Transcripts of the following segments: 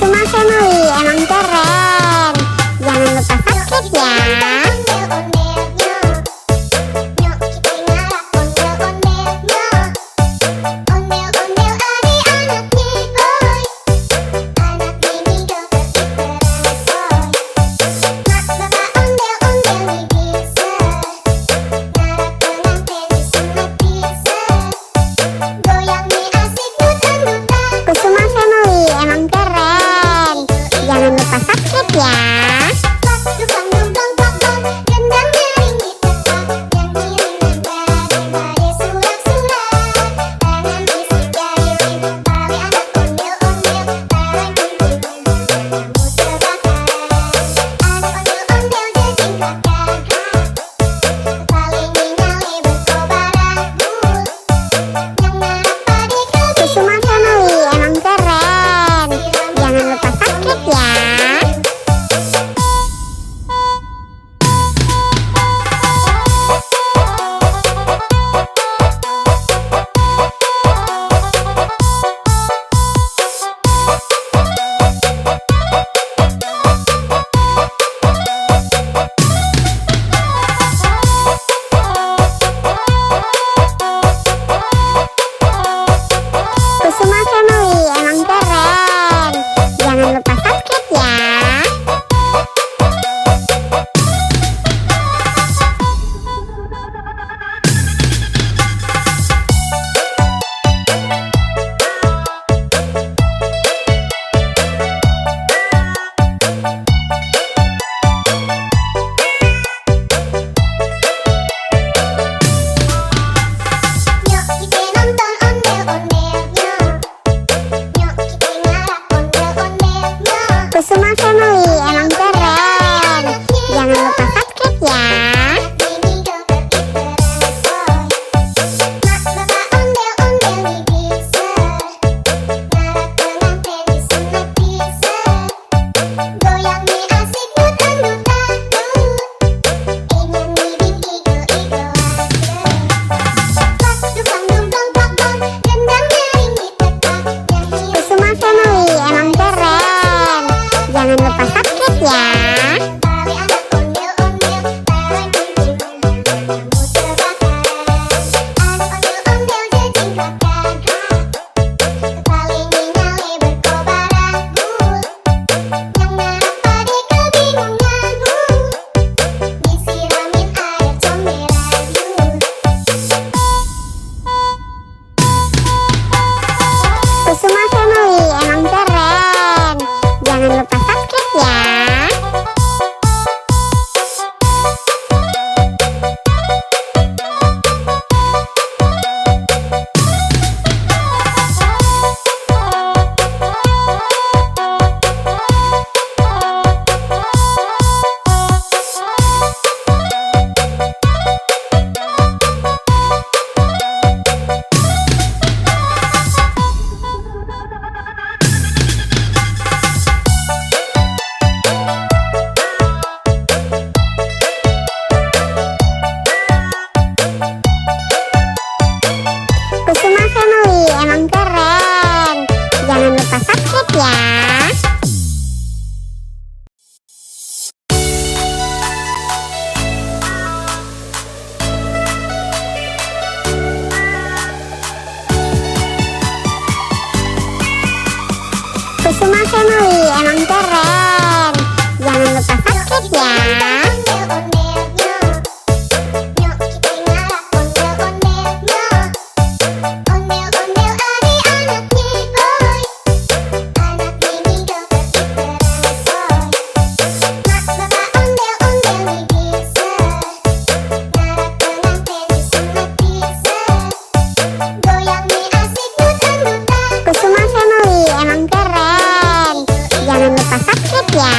Kusuma Family emang keren. Jangan lupa subscribe ya. Kusuma Family emang keren. Jangan lupa subscribe ya. Kusuma Family emang keren. Jangan lupa subscribe ya. Kusuma Family emang keren. Jangan lupa subscribe ya. Kusuma Family emang keren. Jangan lupa subscribe ya. Kusuma Family emang keren. Jangan lupa subscribe ya. Kusuma Family emang keren. Jangan lupa subscribe ya. Kusuma Family emang keren. Jangan lupa subscribe ya. Kusuma Family emang keren. Jangan lupa subscribe ya. Kusuma Family emang keren. Jangan lupa subscribe ya.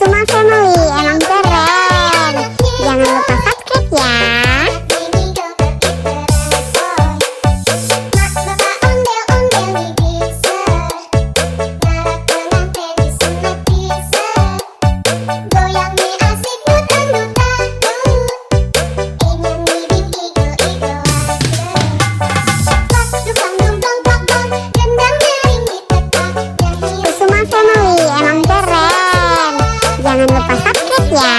Kusuma Family emang keren. Jangan lupa subscribe ya. Kusuma Family emang keren. Jangan lupa subscribe ya.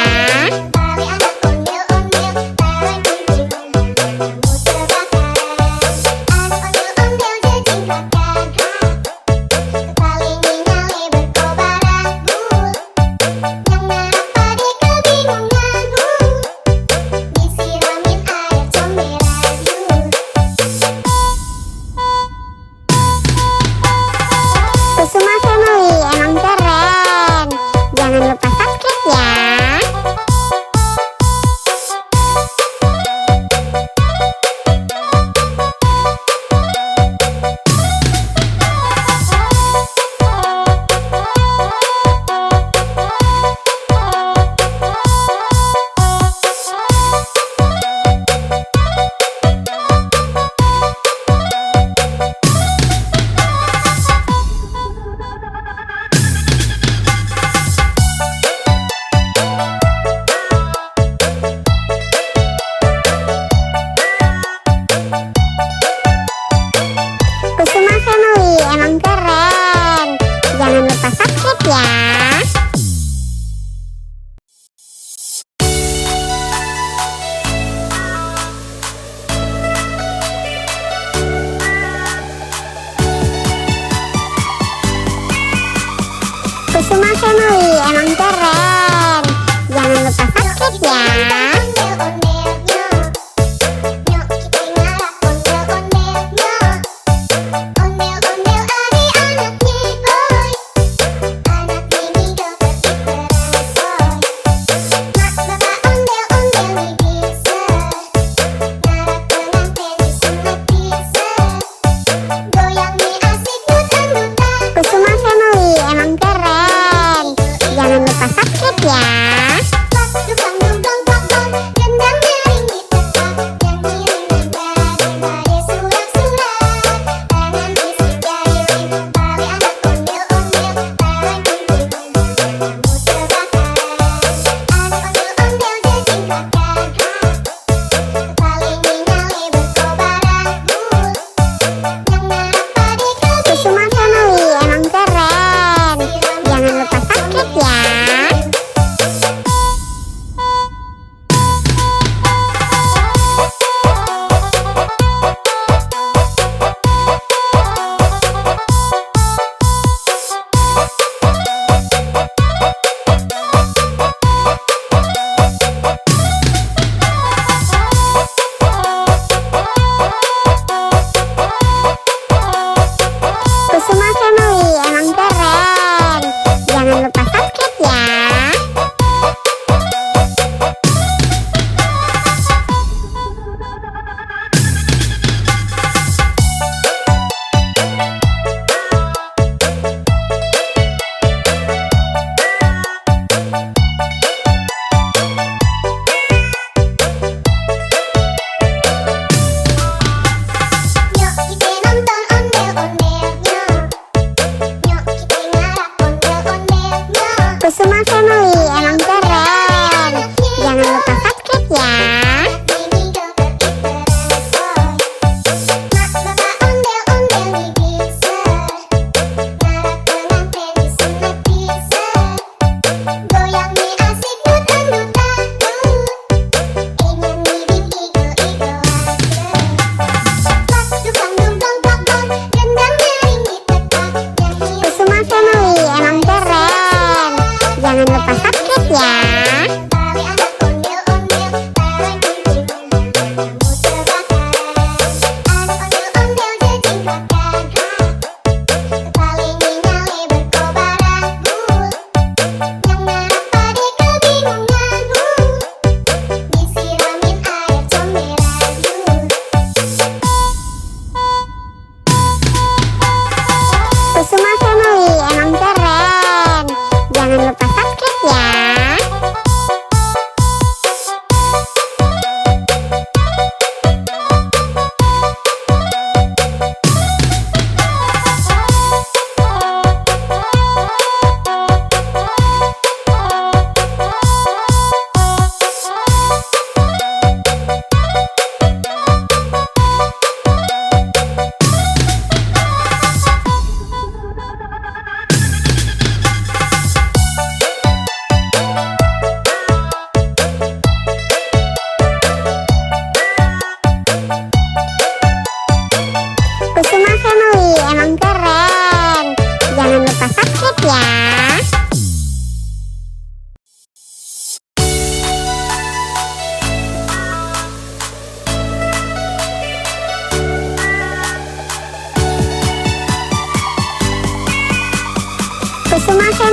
Kusuma Family emang keren. Jangan lupa subscribe ya. Kusuma Family emang keren. Jangan lupa subscribe ya. Kusuma Family emang keren. Jangan lupa subscribe ya. Kusuma Family emang keren. Jangan lupa subscribe ya.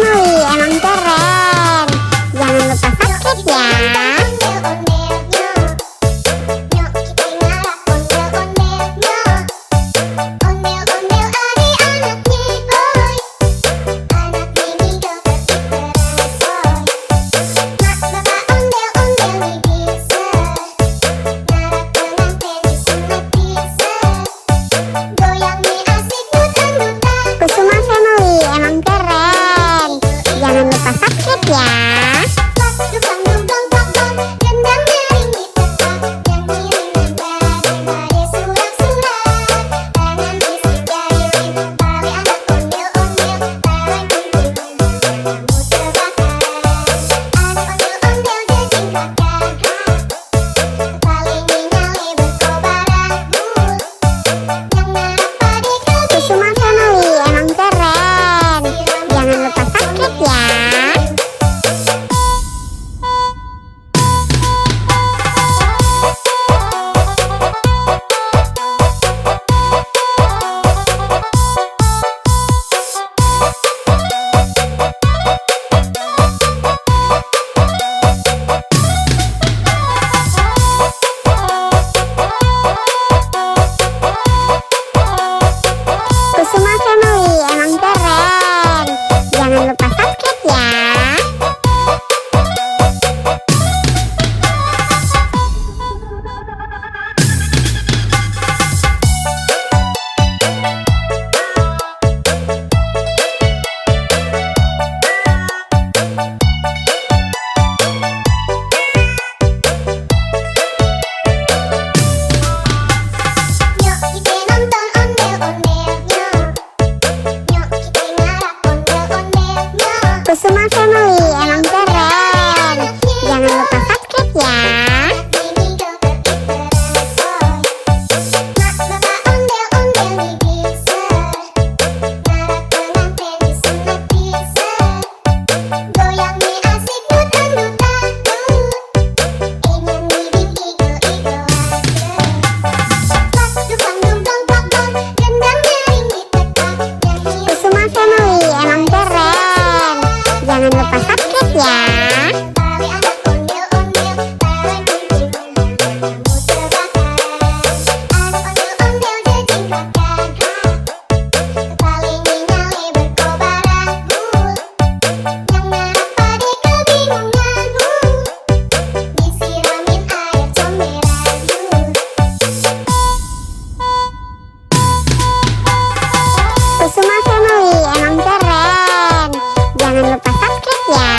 Family emang keren. Jangan lupa subscribe ya. Kusuma Family emang keren. Jangan lupa subscribe ya. Kusuma Family emang keren. Jangan lupa subscribe ya. Kusuma Family emang keren. Jangan lupa subscribe ya. Kusuma Family emang keren. Jangan lupa subscribe ya. Kusuma Family emang keren. Jangan lupa subscribe ya. Kusuma Family emang keren. Jangan lupa subscribe ya.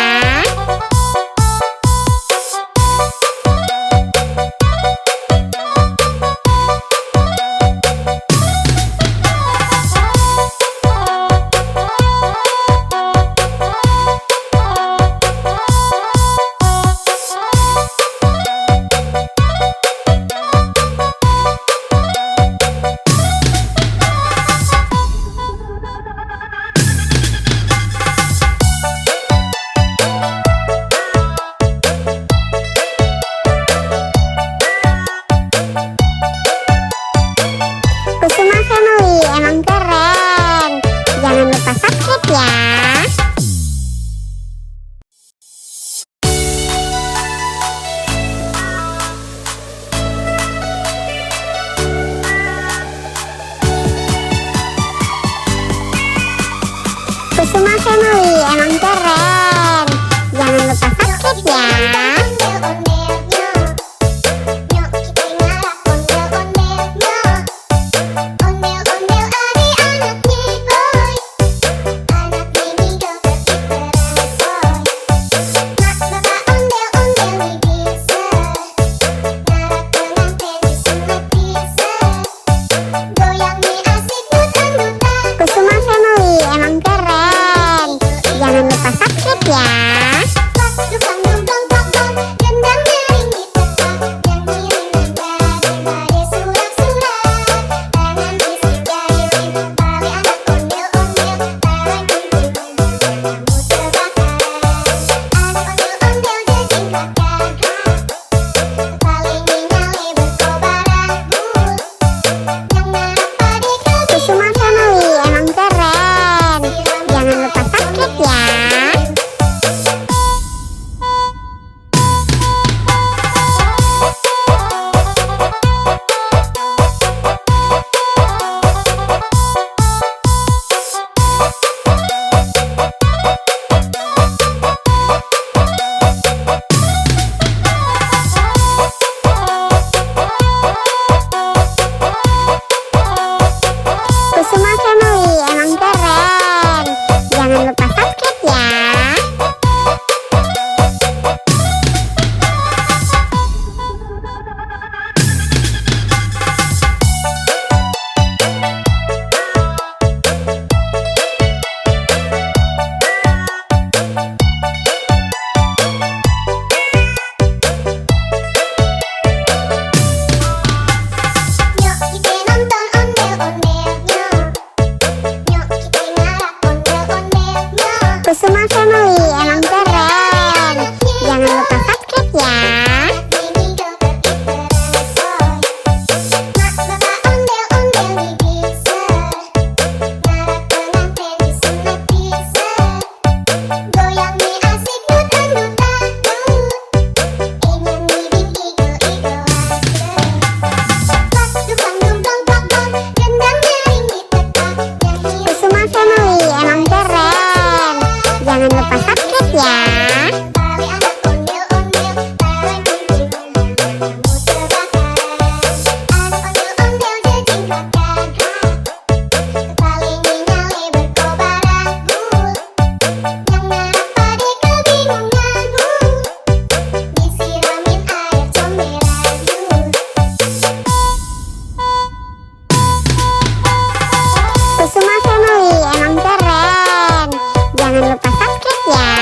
Kusuma Family emang keren. Jangan lupa subscribe ya. Kusuma Family emang keren. Jangan lupa subscribe ya. Kusuma Family emang keren. Jangan lupa subscribe ya. Kusuma Family emang keren. Jangan lupa subscribe ya. Family emang keren. Jangan lupa subscribe ya. Kusuma Family emang keren. Jangan lupa subscribe ya. Kusuma Family emang keren. Jangan lupa subscribe ya.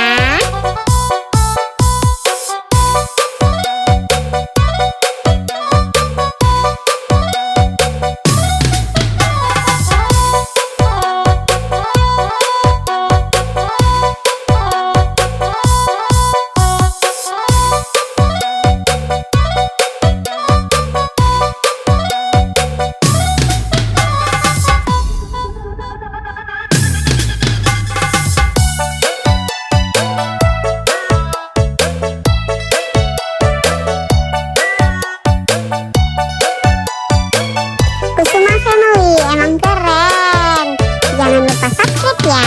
Kusuma Family emang keren. Jangan lupa subscribe ya.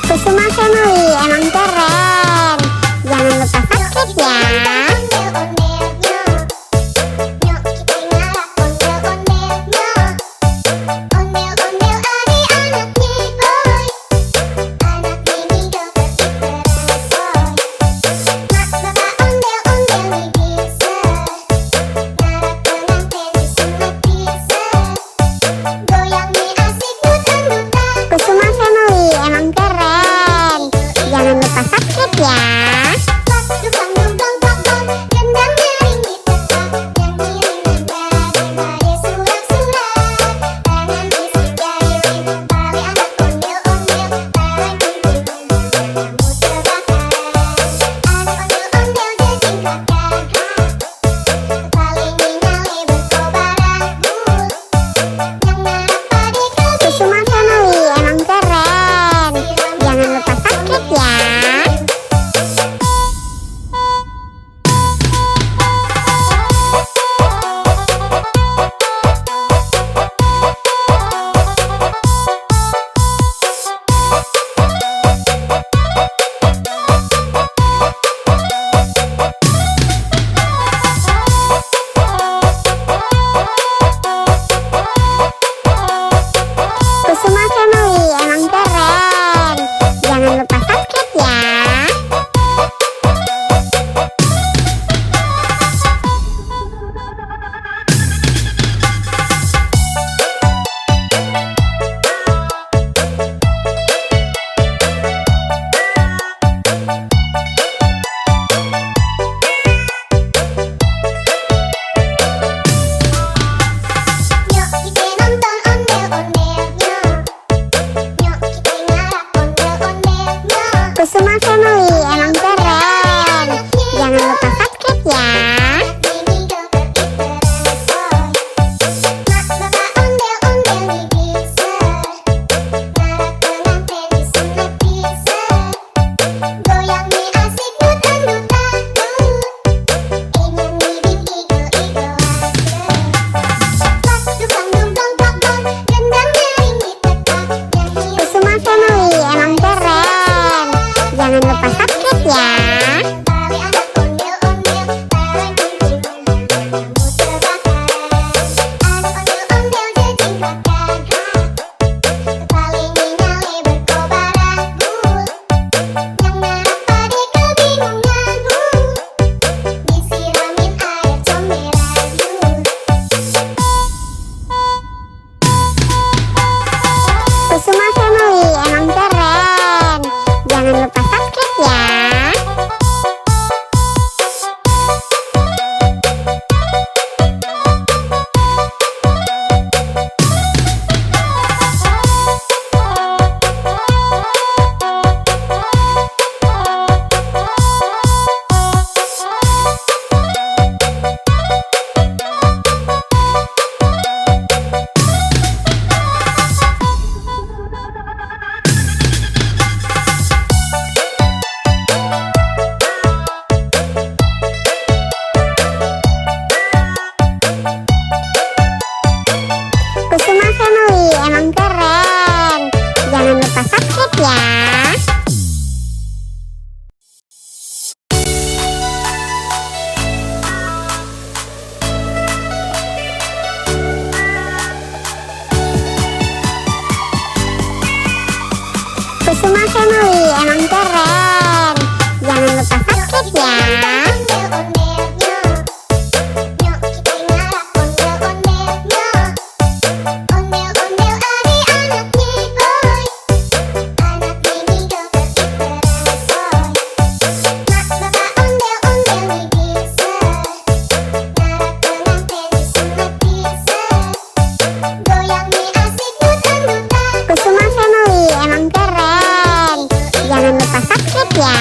Kusuma Family emang keren. Jangan lupa subscribe ya. Kusuma Family emang keren. Jangan lupa subscribe ya. Kusuma Family emang keren. Jangan lupa subscribe ya. Kusuma Family emang keren. Jangan lupa subscribe ya. Kusuma Family emang keren. Jangan lupa subscribe ya. Kusuma Family emang keren. Jangan lupa subscribe ya. Kusuma Family emang keren. Jangan lupa subscribe ya. subscribe ya. Kusuma Family emang keren. Jangan lupa subscribe ya.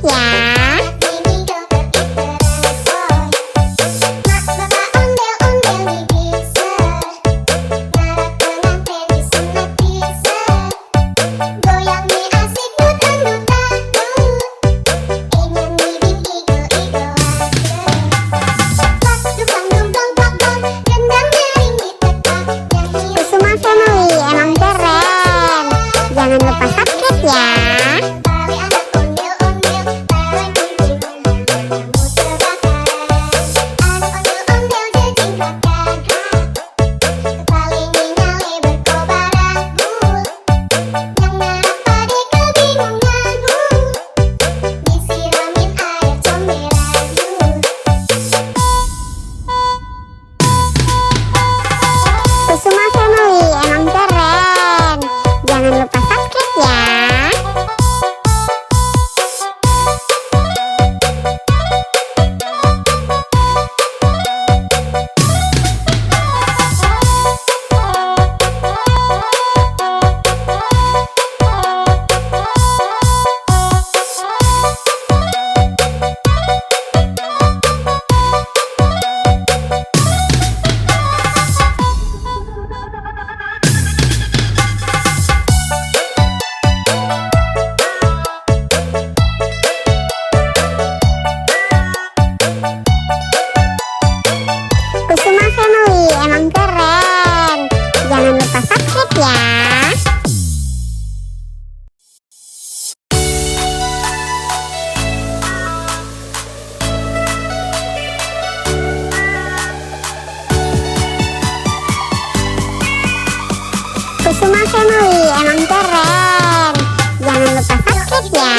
ya. Kusuma Family emang keren. Jangan lupa subscribe ya. Kusuma Family emang keren. Jangan lupa subscribe ya. Kusuma Family emang keren. Jangan lupa subscribe ya. Kusuma Family emang keren. Jangan lupa subscribe ya.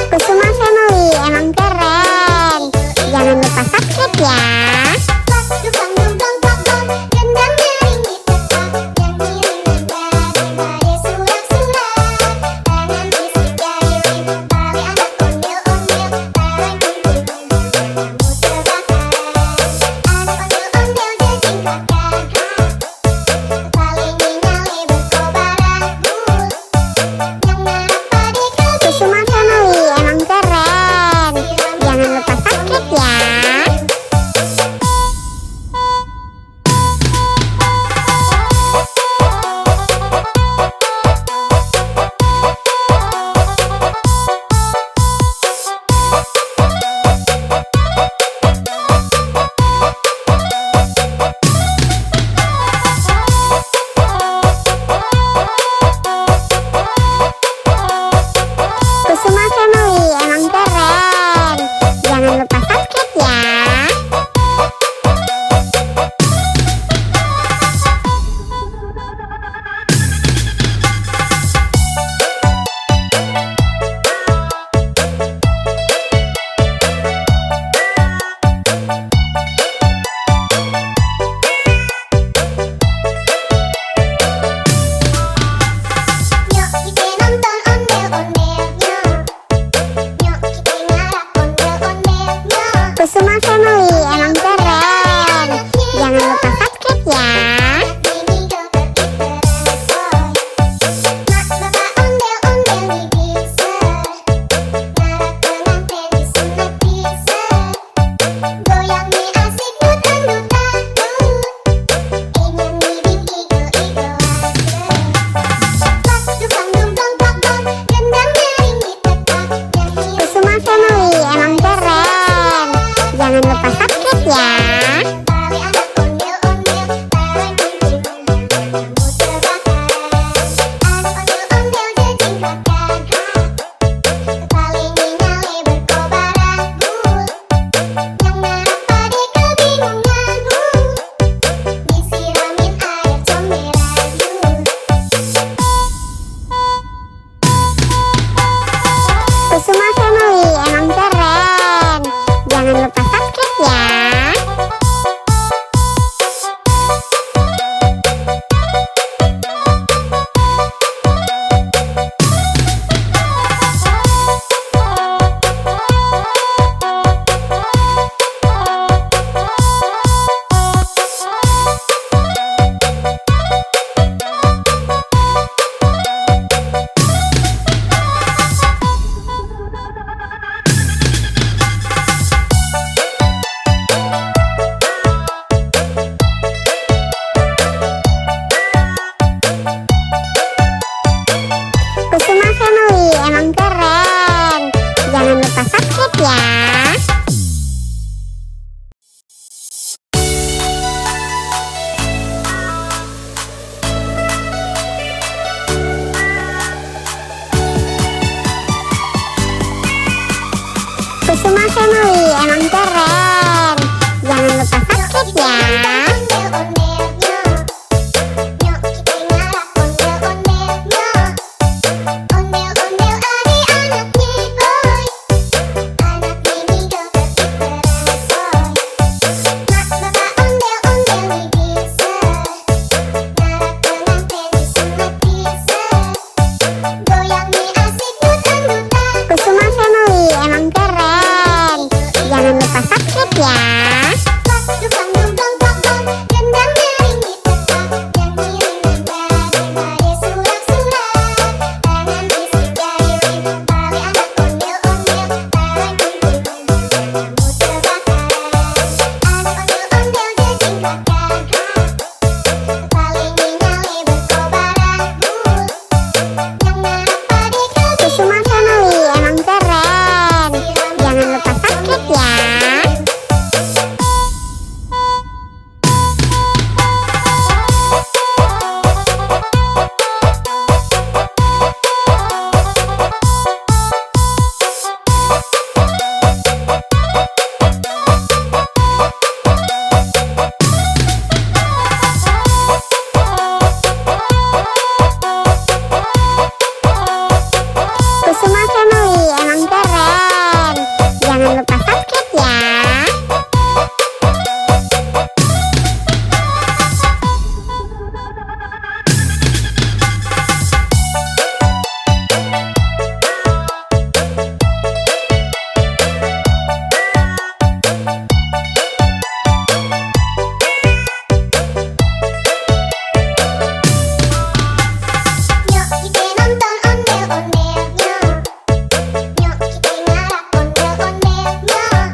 Kusuma Family emang keren. Jangan lupa subscribe ya. Family emang keren. Jangan lupa subscribe ya. Kusuma Family emang keren. Jangan lupa subscribe ya. Kusuma Family emang keren. Jangan lupa subscribe ya. Kusuma Family emang keren. Jangan lupa subscribe ya.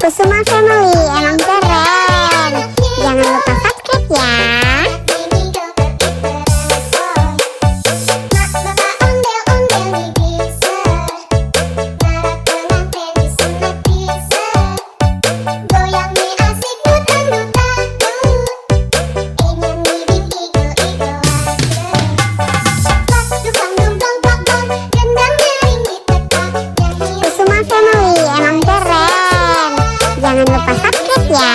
Kusuma Family emang keren. Jangan lupa subscribe ya. Kusuma Family emang keren. Jangan lupa subscribe ya.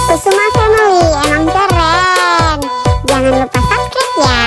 Kusuma Family emang keren. Jangan lupa subscribe ya.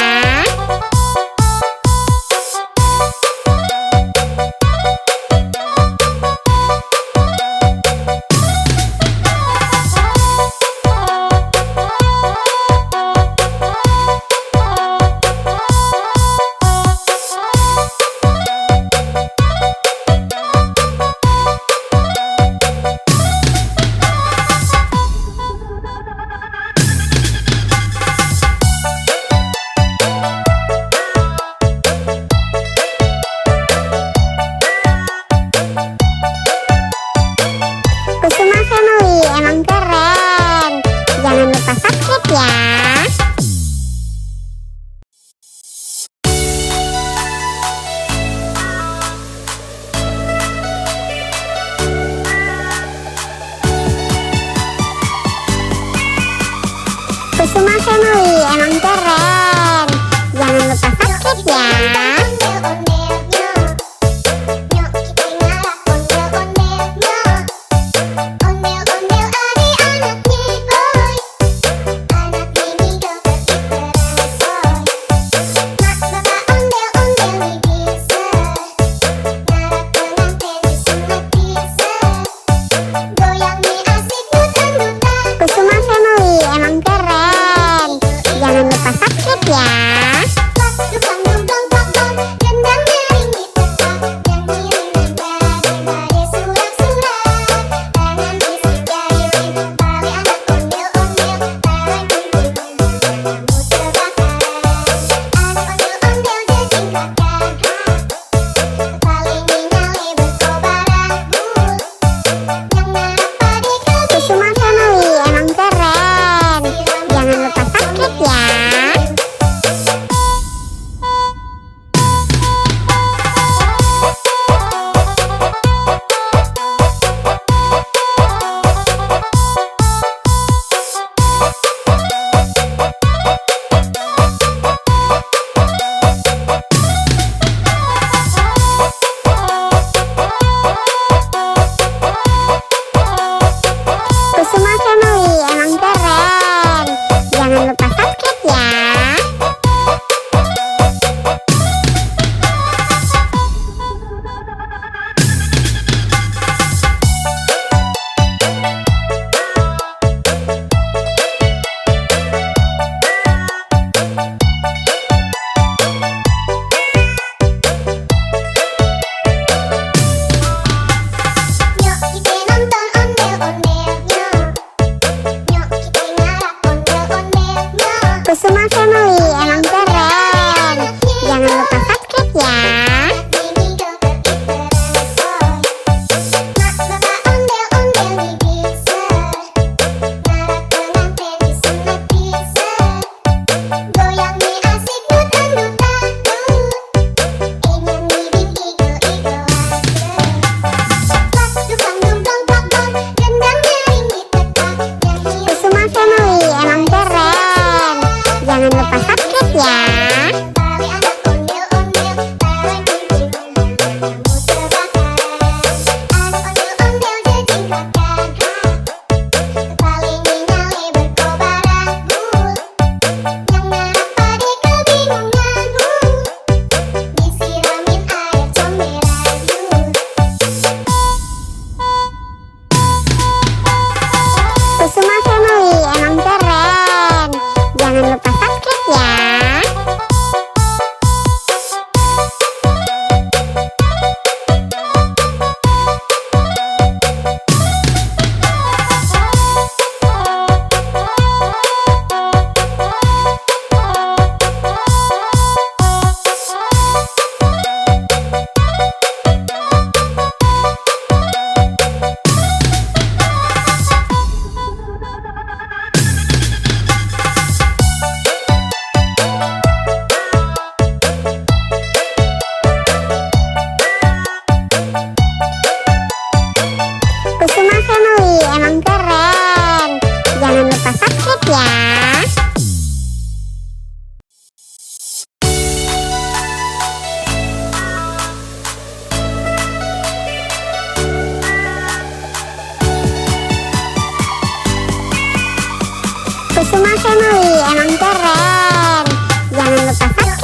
Kusuma Family emang keren. Jangan lupa subscribe ya. Kusuma Family emang keren. Jangan lupa subscribe ya. Kusuma Family emang keren. Jangan lupa subscribe ya.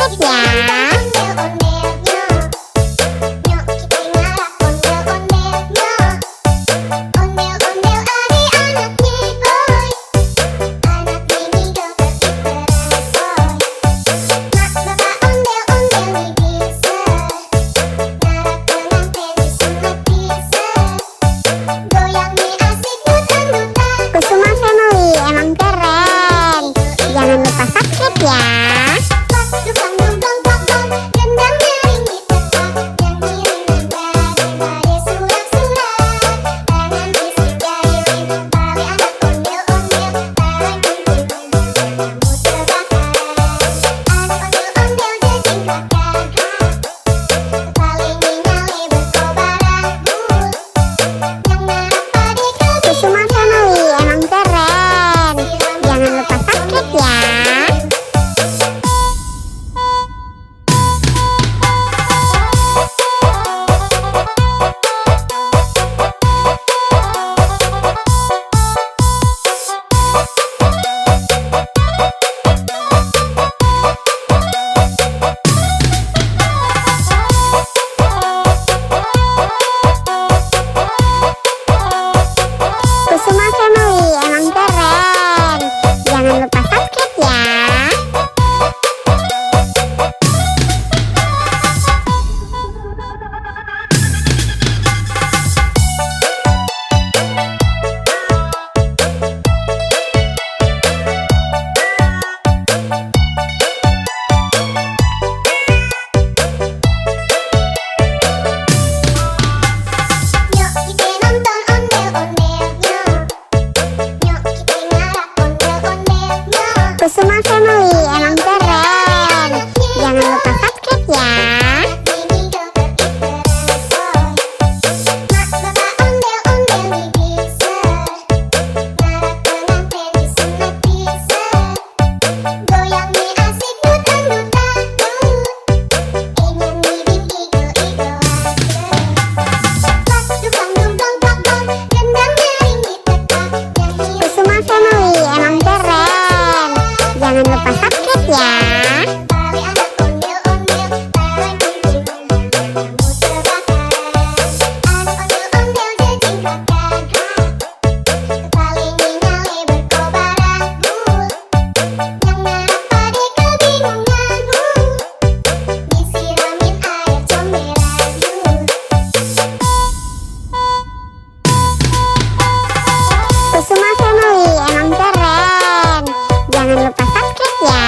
sakit ya. Kusuma Family emang keren. Jangan lupa subscribe ya. Kusuma Family emang keren. Jangan lupa subscribe ya. Kusuma Family emang keren. Jangan lupa subscribe ya. Kusuma Family emang keren. Jangan lupa subscribe ya. Kusuma Family emang keren. Jangan lupa subscribe ya. Kusuma Family emang keren. Jangan lupa subscribe ya.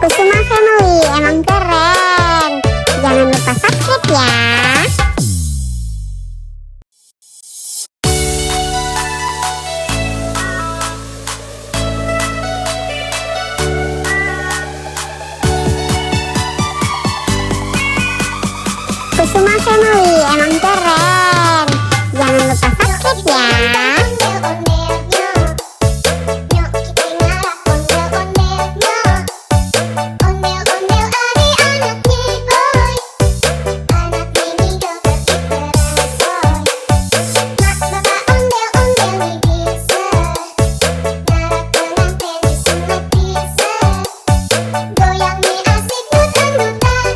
Kusuma Family emang keren. Jangan lupa subscribe ya. Kusuma Family emang keren. Jangan lupa subscribe ya.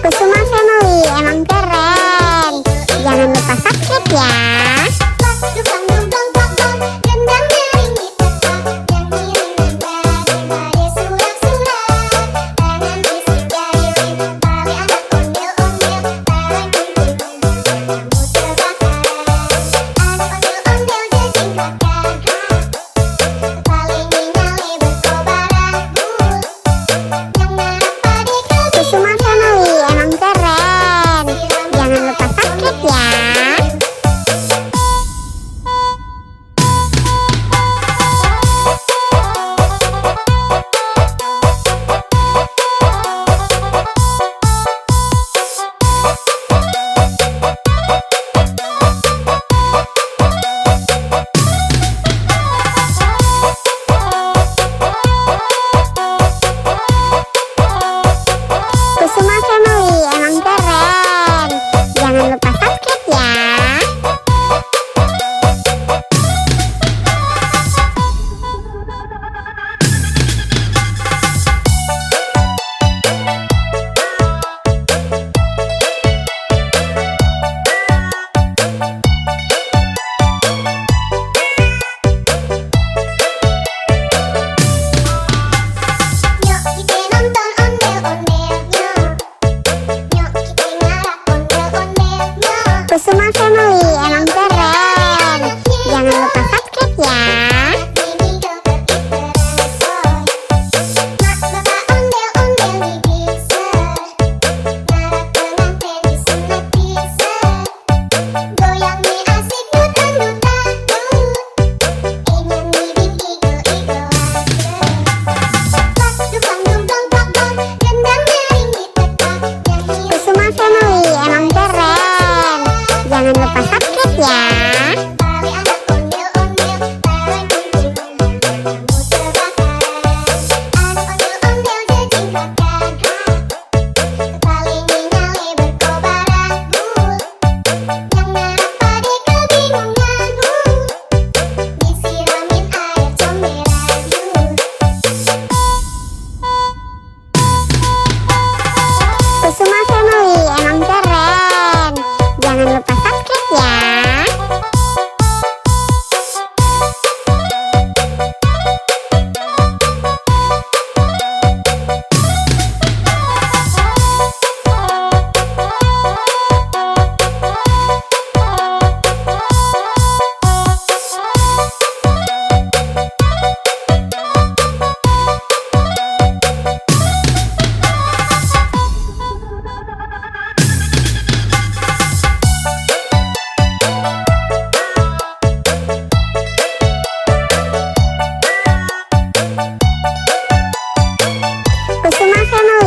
Kusuma Family emang keren. Jangan lupa subscribe ya.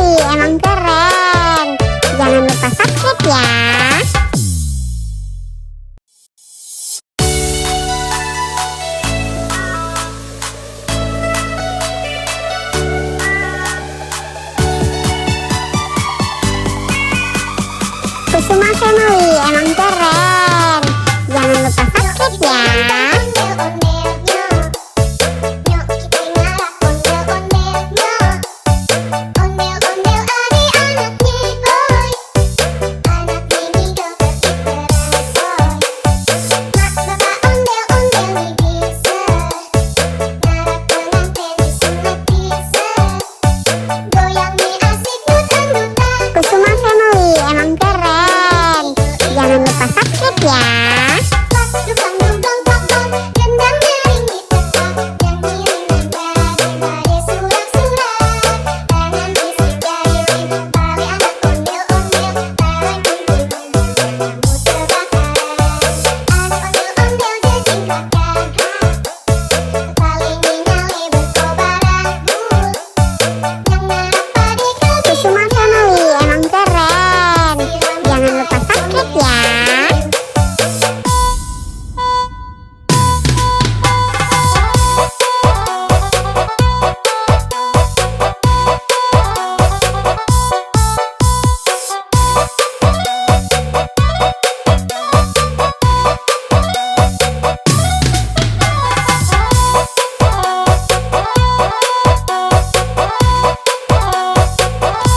Family emang keren. Jangan lupa subscribe ya. Kusuma Family emang keren. Jangan lupa subscribe ya. Kusuma Family emang keren. Jangan lupa subscribe ya. Kusuma Family emang keren. Jangan lupa subscribe ya.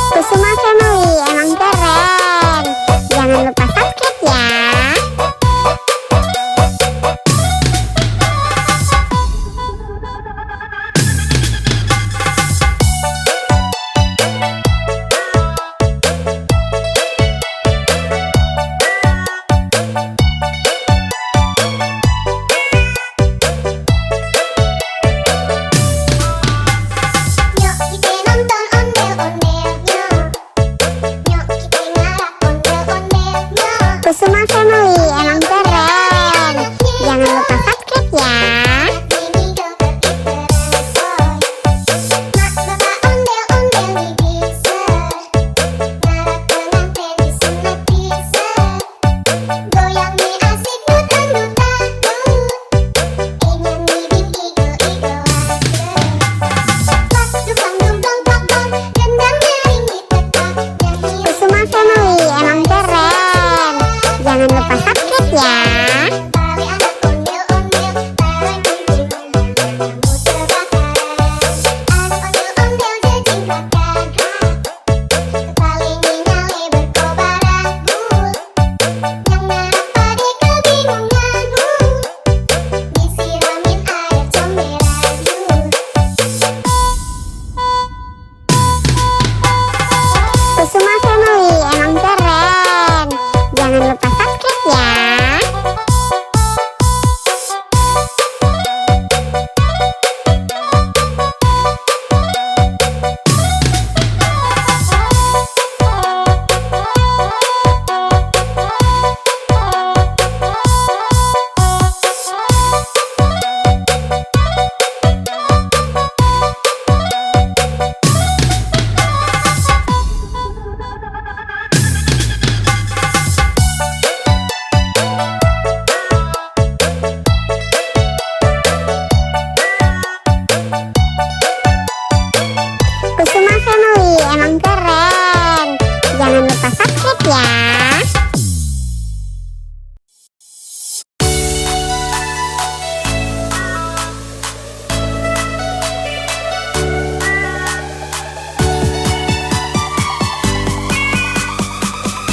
Kusuma Family emang keren. Jangan lupa subscribe ya. Kusuma Family emang keren. Jangan lupa subscribe ya. Kusuma Family emang keren. Jangan lupa subscribe ya. Kusuma Family emang keren. Jangan lupa subscribe ya. Kusuma Family emang keren. Jangan lupa subscribe ya.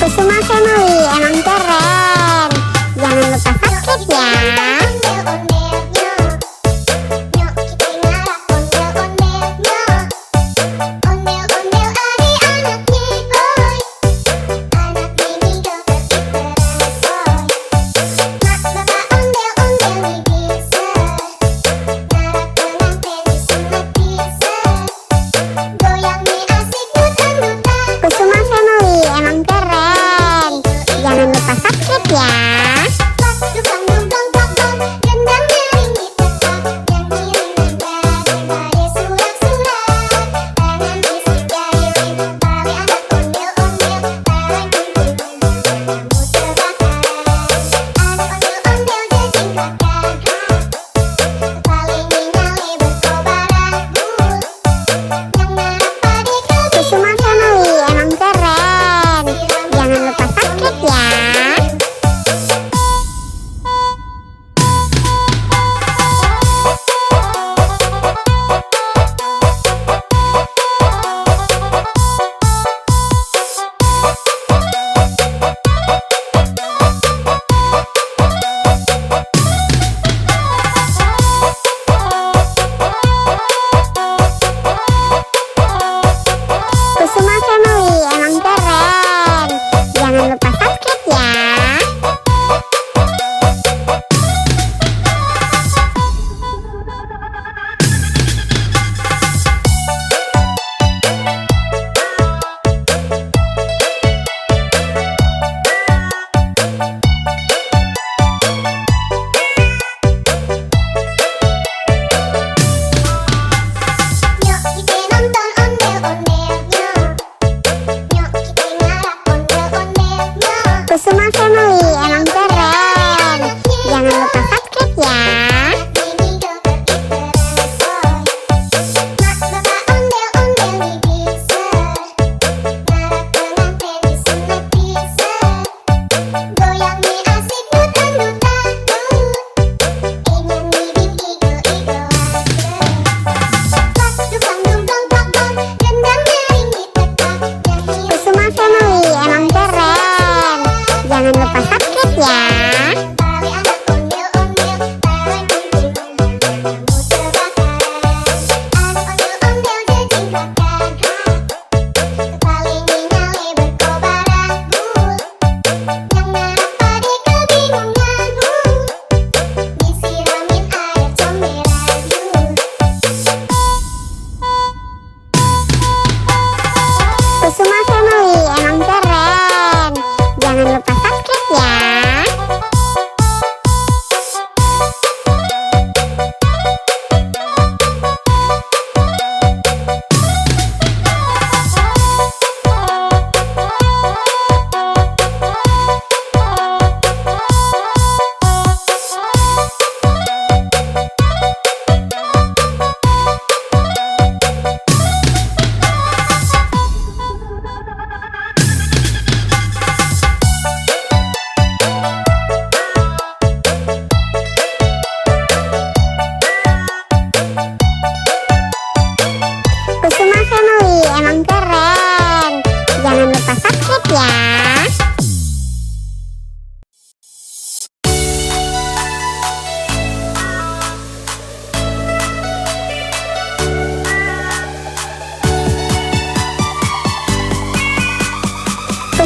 Kusuma Family emang keren. Jangan lupa subscribe ya. Kusuma Family emang keren. Jangan lupa subscribe ya.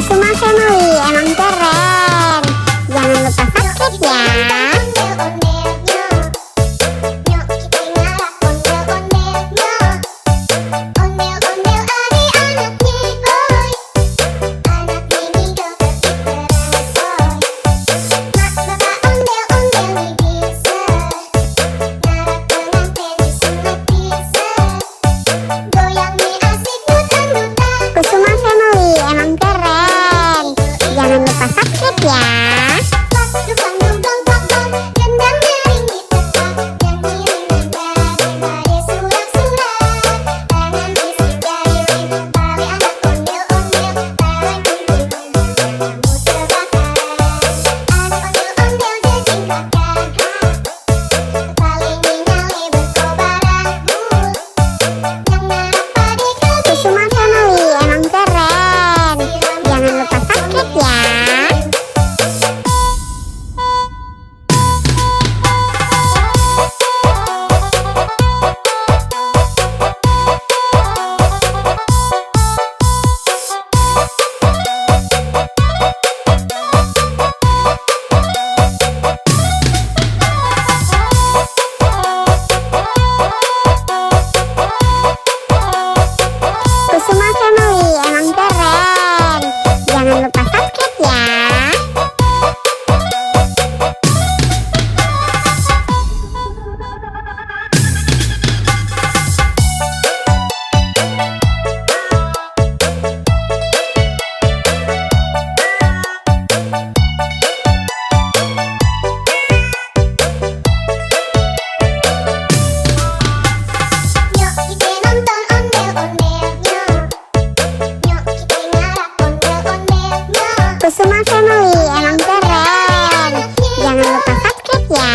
Kusuma Family emang keren. Jangan lupa subscribe ya. Kusuma Family emang keren. Jangan lupa subscribe ya. Kusuma Family emang keren. Jangan lupa subscribe ya. Kusuma Family emang keren. Jangan lupa subscribe ya. Kusuma Family emang keren. Jangan lupa subscribe ya.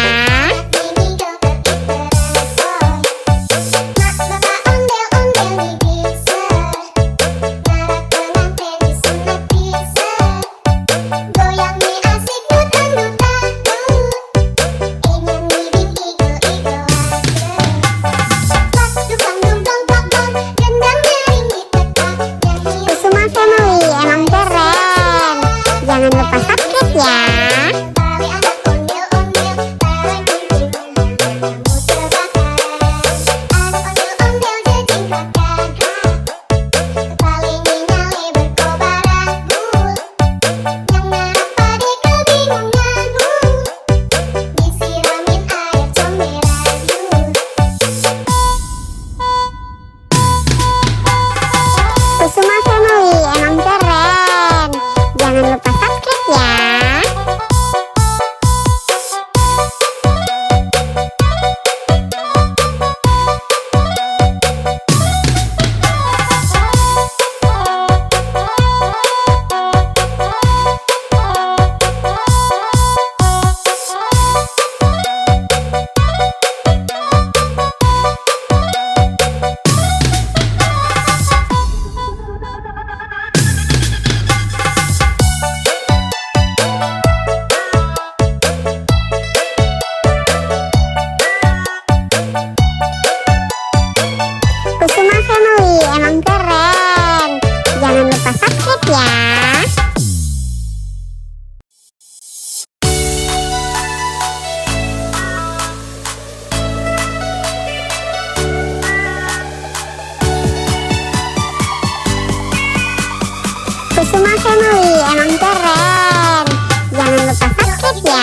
Kusuma Family emang keren. Jangan lupa subscribe ya. Kusuma Family emang keren. Jangan lupa subscribe ya. Kusuma Family emang keren. Jangan lupa subscribe ya. Kusuma Family emang keren. Jangan lupa subscribe ya.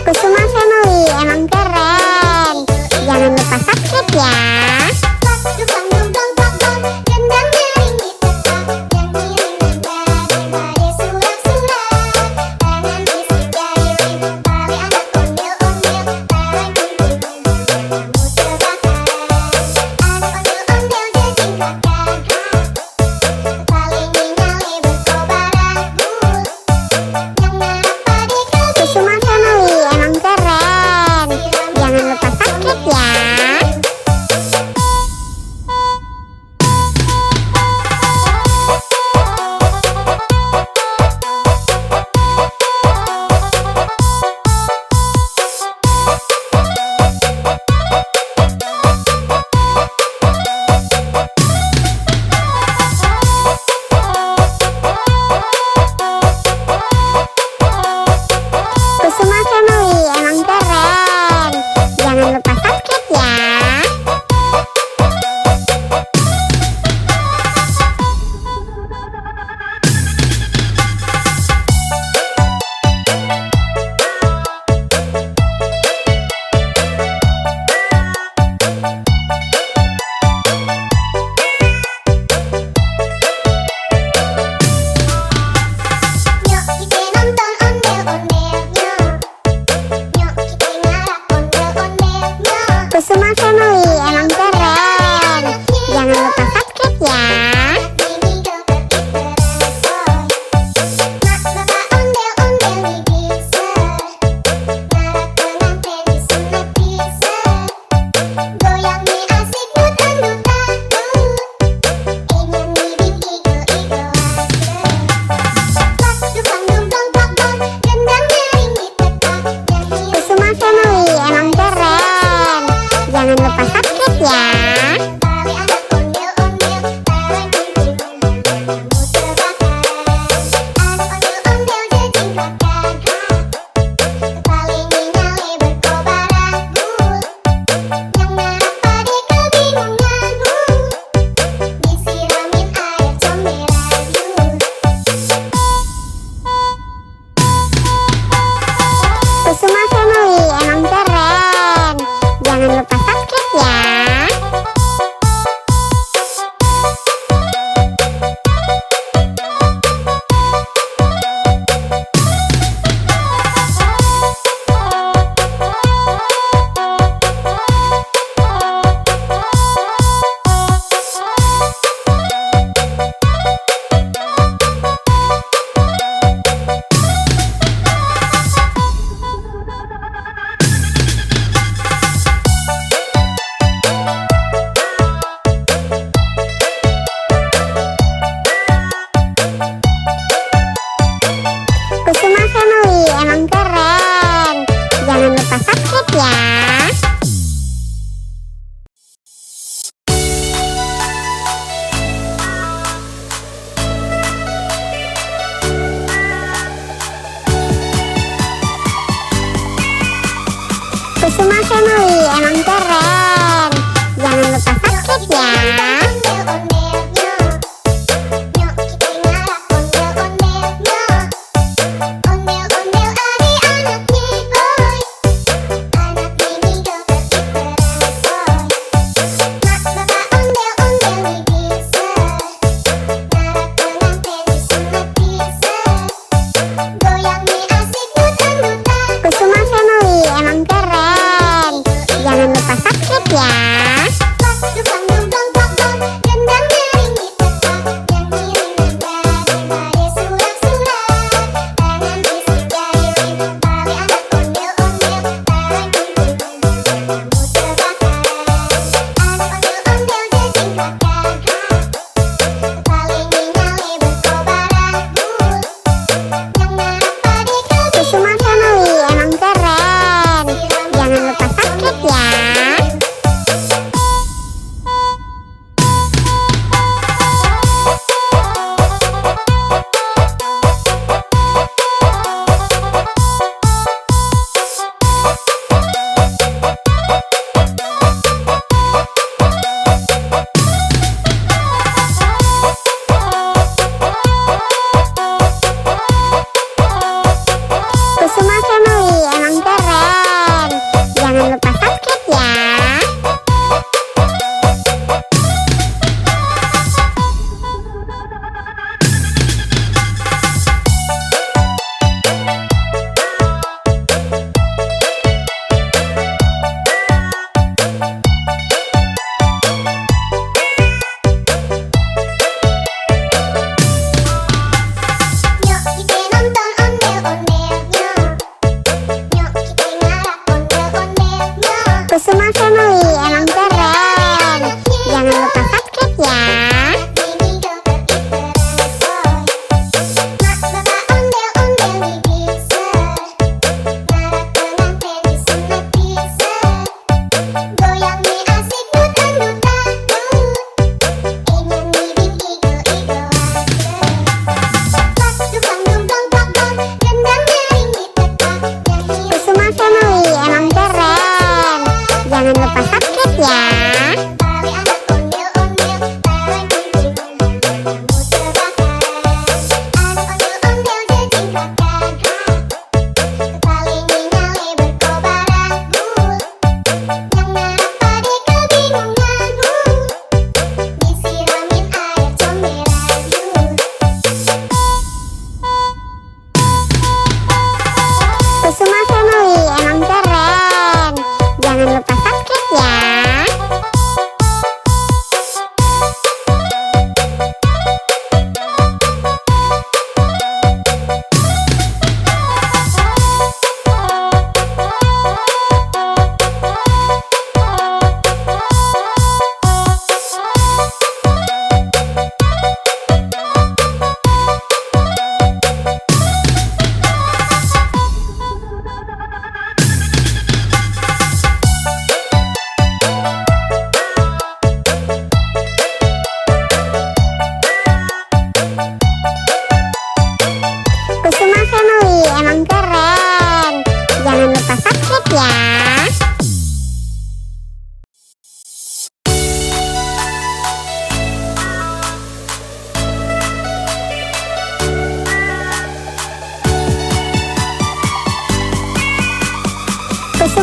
Kusuma Family emang keren. Jangan lupa subscribe ya. Kusuma Family emang keren. Jangan lupa subscribe ya. Kusuma Family emang keren. Jangan lupa subscribe ya. Kusuma Family emang keren. Jangan lupa subscribe ya. Kusuma Family emang keren. Jangan lupa subscribe ya. Kusuma Family emang keren. Jangan lupa subscribe ya. Kusuma Family emang keren. Jangan lupa subscribe ya. Kusuma Family emang keren. Jangan lupa subscribe ya.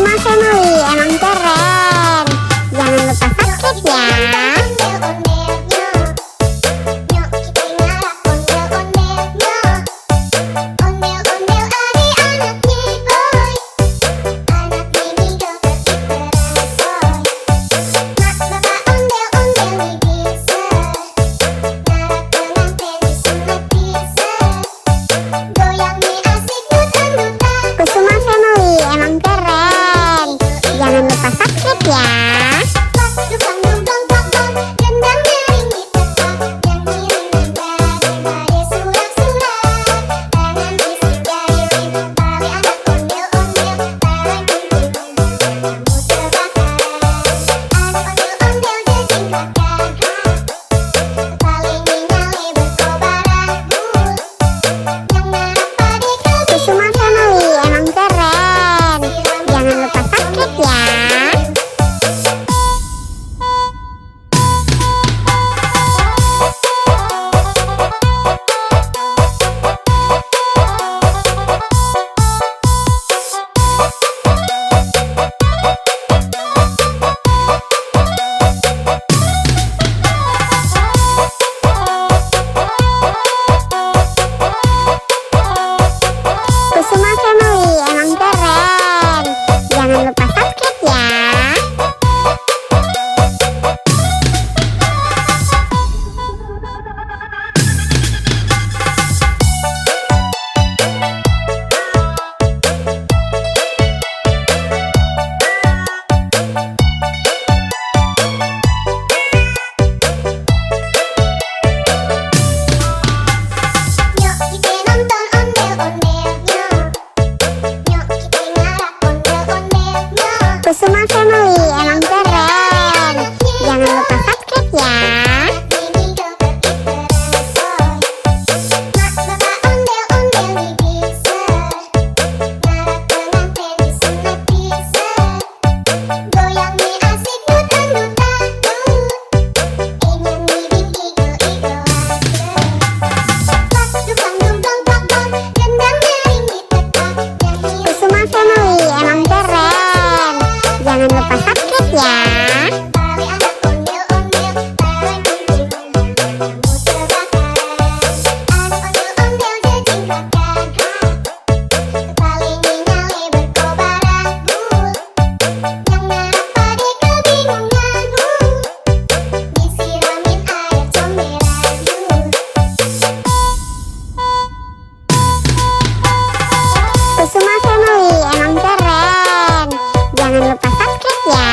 Kusuma Family emang keren. Jangan lupa subscribe ya. Kusuma Family emang keren. Jangan lupa subscribe ya. Kusuma Family emang keren. Jangan lupa subscribe ya. Kusuma Family emang keren. Jangan lupa subscribe ya. Kusuma Family emang keren. Jangan lupa subscribe ya. Kusuma Family emang keren. Jangan lupa subscribe ya. Kusuma Family emang keren. Jangan lupa subscribe ya.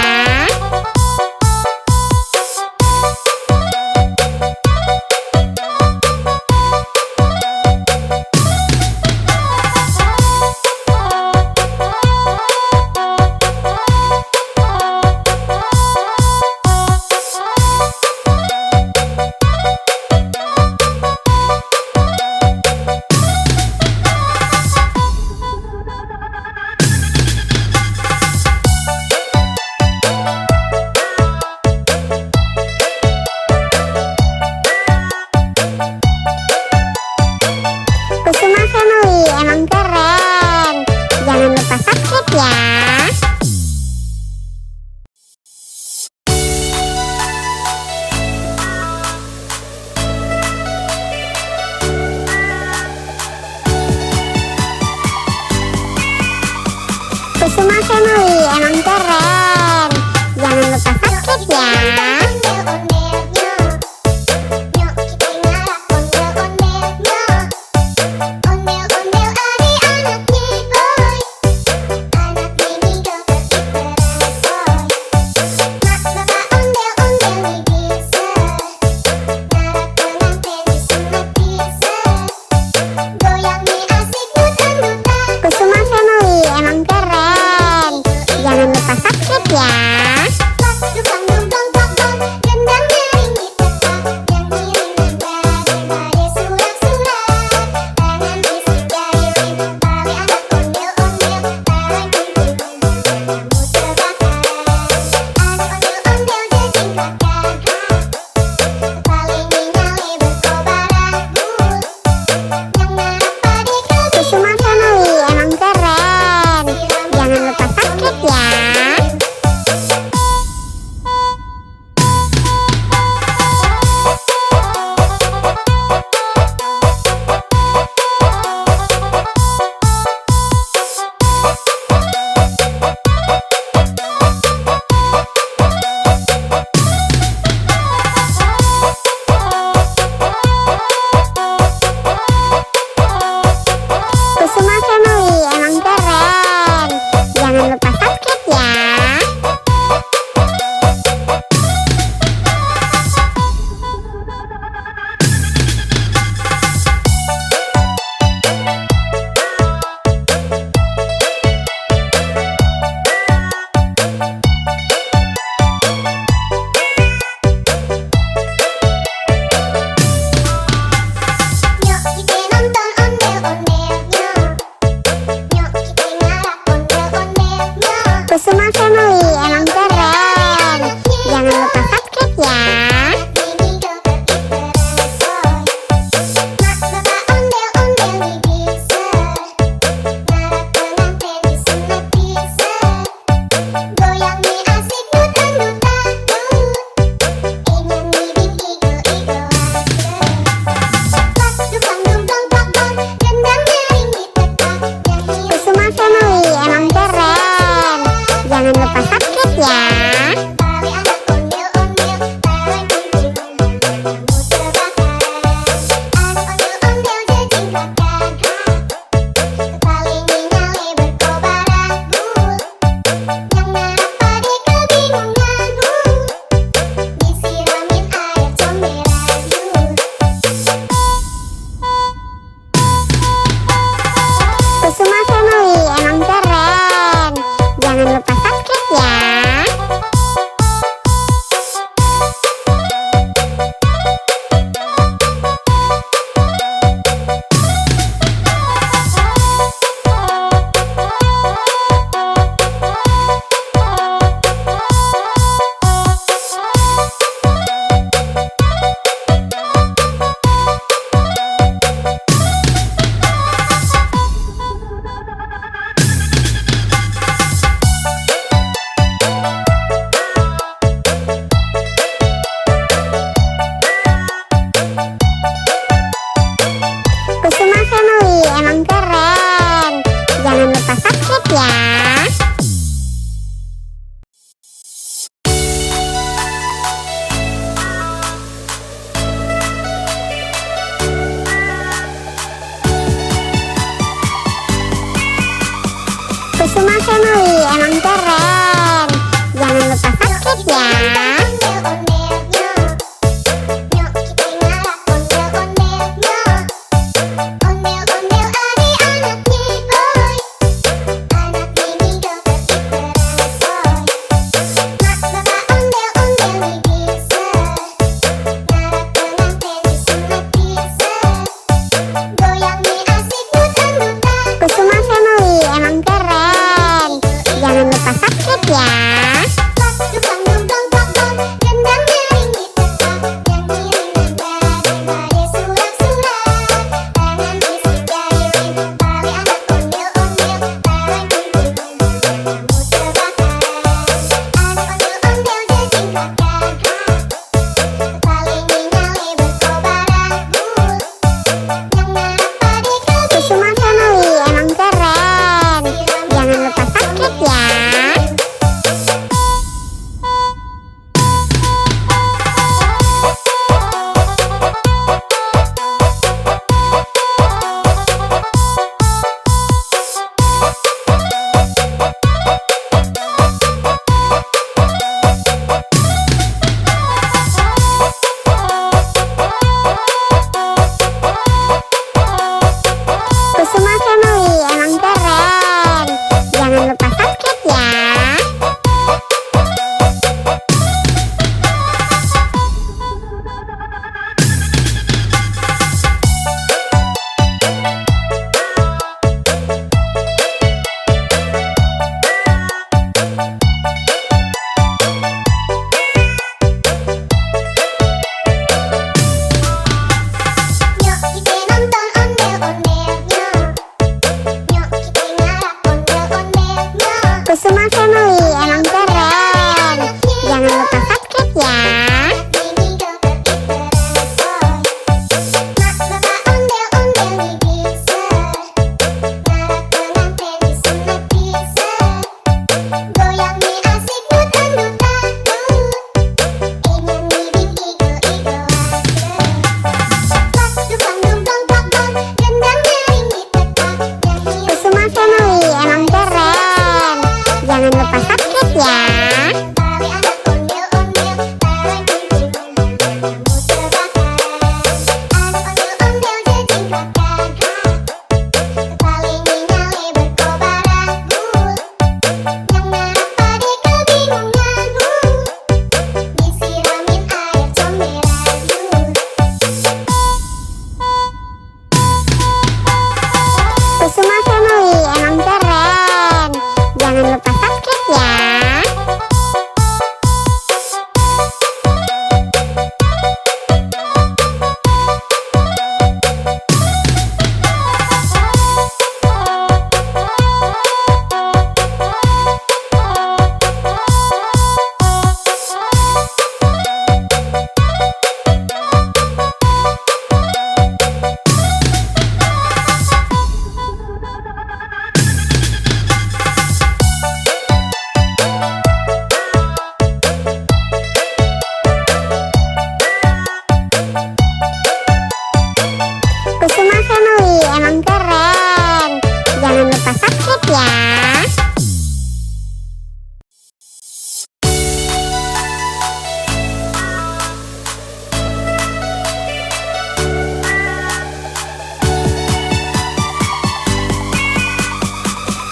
Kusuma Family emang keren. Jangan lupa subscribe ya. Kusuma Family emang keren. Jangan lupa subscribe ya. Kusuma Family emang keren. Jangan lupa subscribe ya. Kusuma Family emang keren. Jangan lupa subscribe ya. Kusuma Family emang keren. Jangan lupa subscribe ya. Kusuma Family emang keren. Jangan lupa subscribe ya. Kusuma Family emang keren. Jangan lupa subscribe ya. Kusuma Family emang keren. Jangan lupa subscribe ya. Kusuma Family emang keren. Jangan lupa subscribe ya. Kusuma Family emang keren. Jangan lupa subscribe ya. Kusuma Family emang keren. Jangan lupa subscribe ya.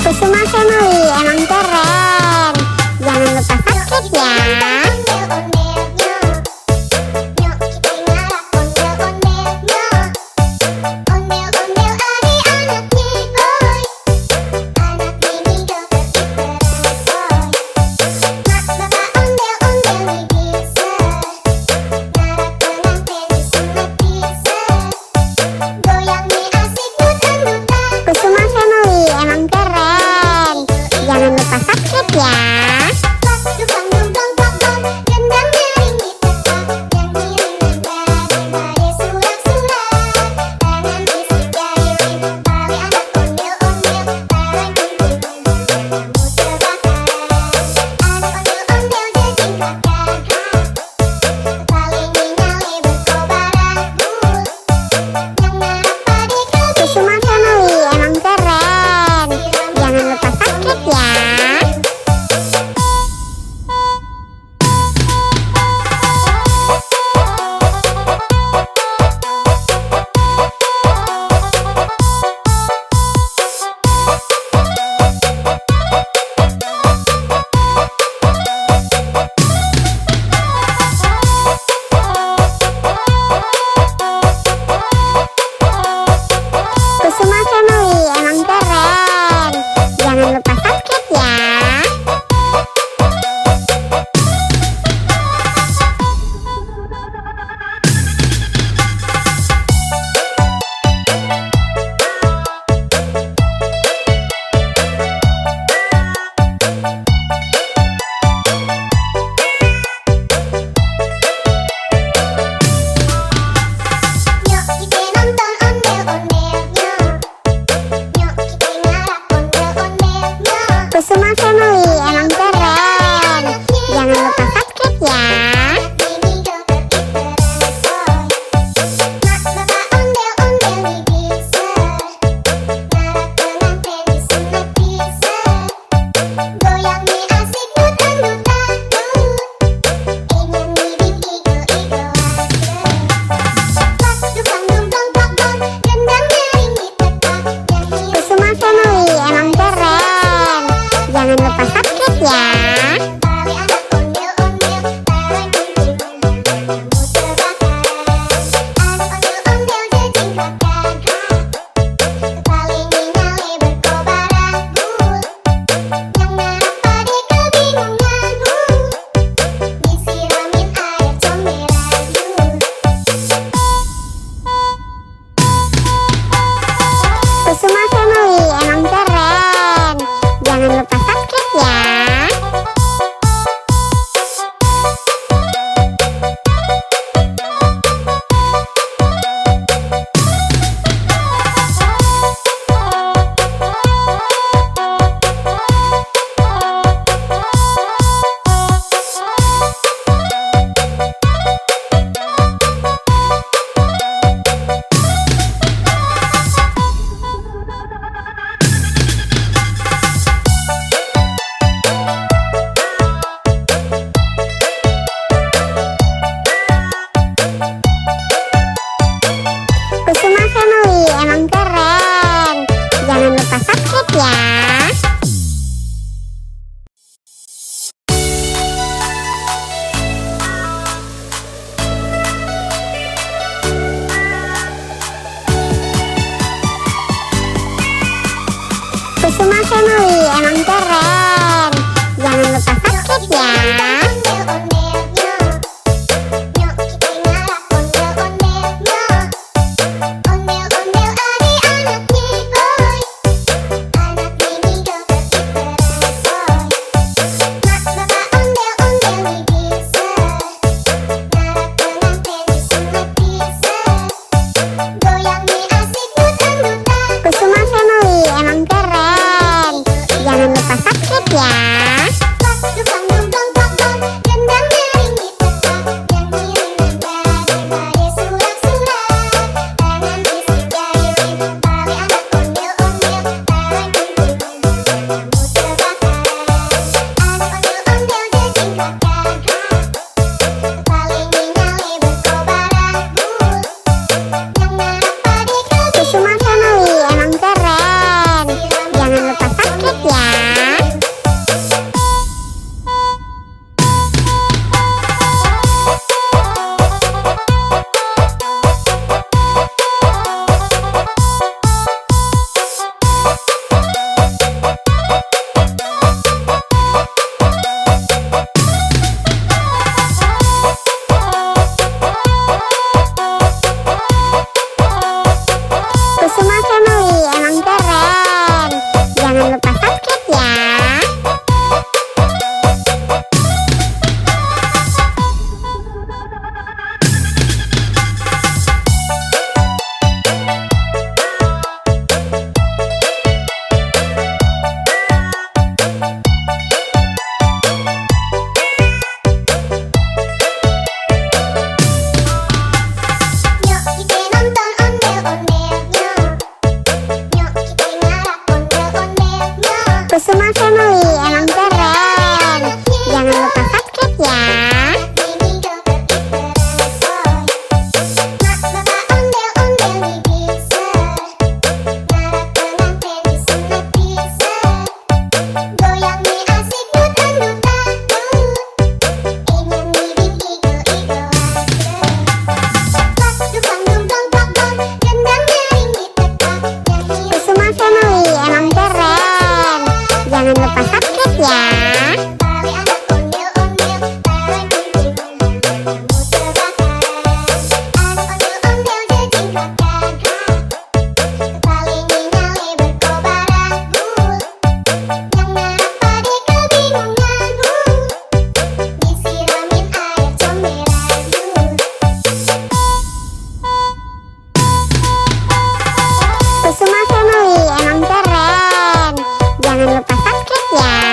Kusuma Family emang keren. Jangan lupa subscribe ya. Kusuma Family emang keren. Jangan lupa subscribe ya. Kusuma Family emang keren. Jangan lupa subscribe ya. Kusuma Family emang keren. Jangan lupa subscribe ya. Kusuma Family emang keren. Jangan lupa subscribe ya. Kusuma Family emang keren. Jangan lupa subscribe ya. Kusuma Family emang keren. Jangan lupa subscribe ya. Kusuma Family emang keren. Jangan lupa subscribe ya. Kusuma Family emang keren. Jangan lupa subscribe ya. Kusuma Family emang keren. Jangan lupa subscribe ya. Kusuma Family emang keren. Jangan lupa subscribe ya. Kusuma Family emang keren. Jangan lupa subscribe ya. Kusuma Family emang keren. Jangan lupa subscribe ya. Kusuma Family emang keren. Jangan lupa subscribe ya.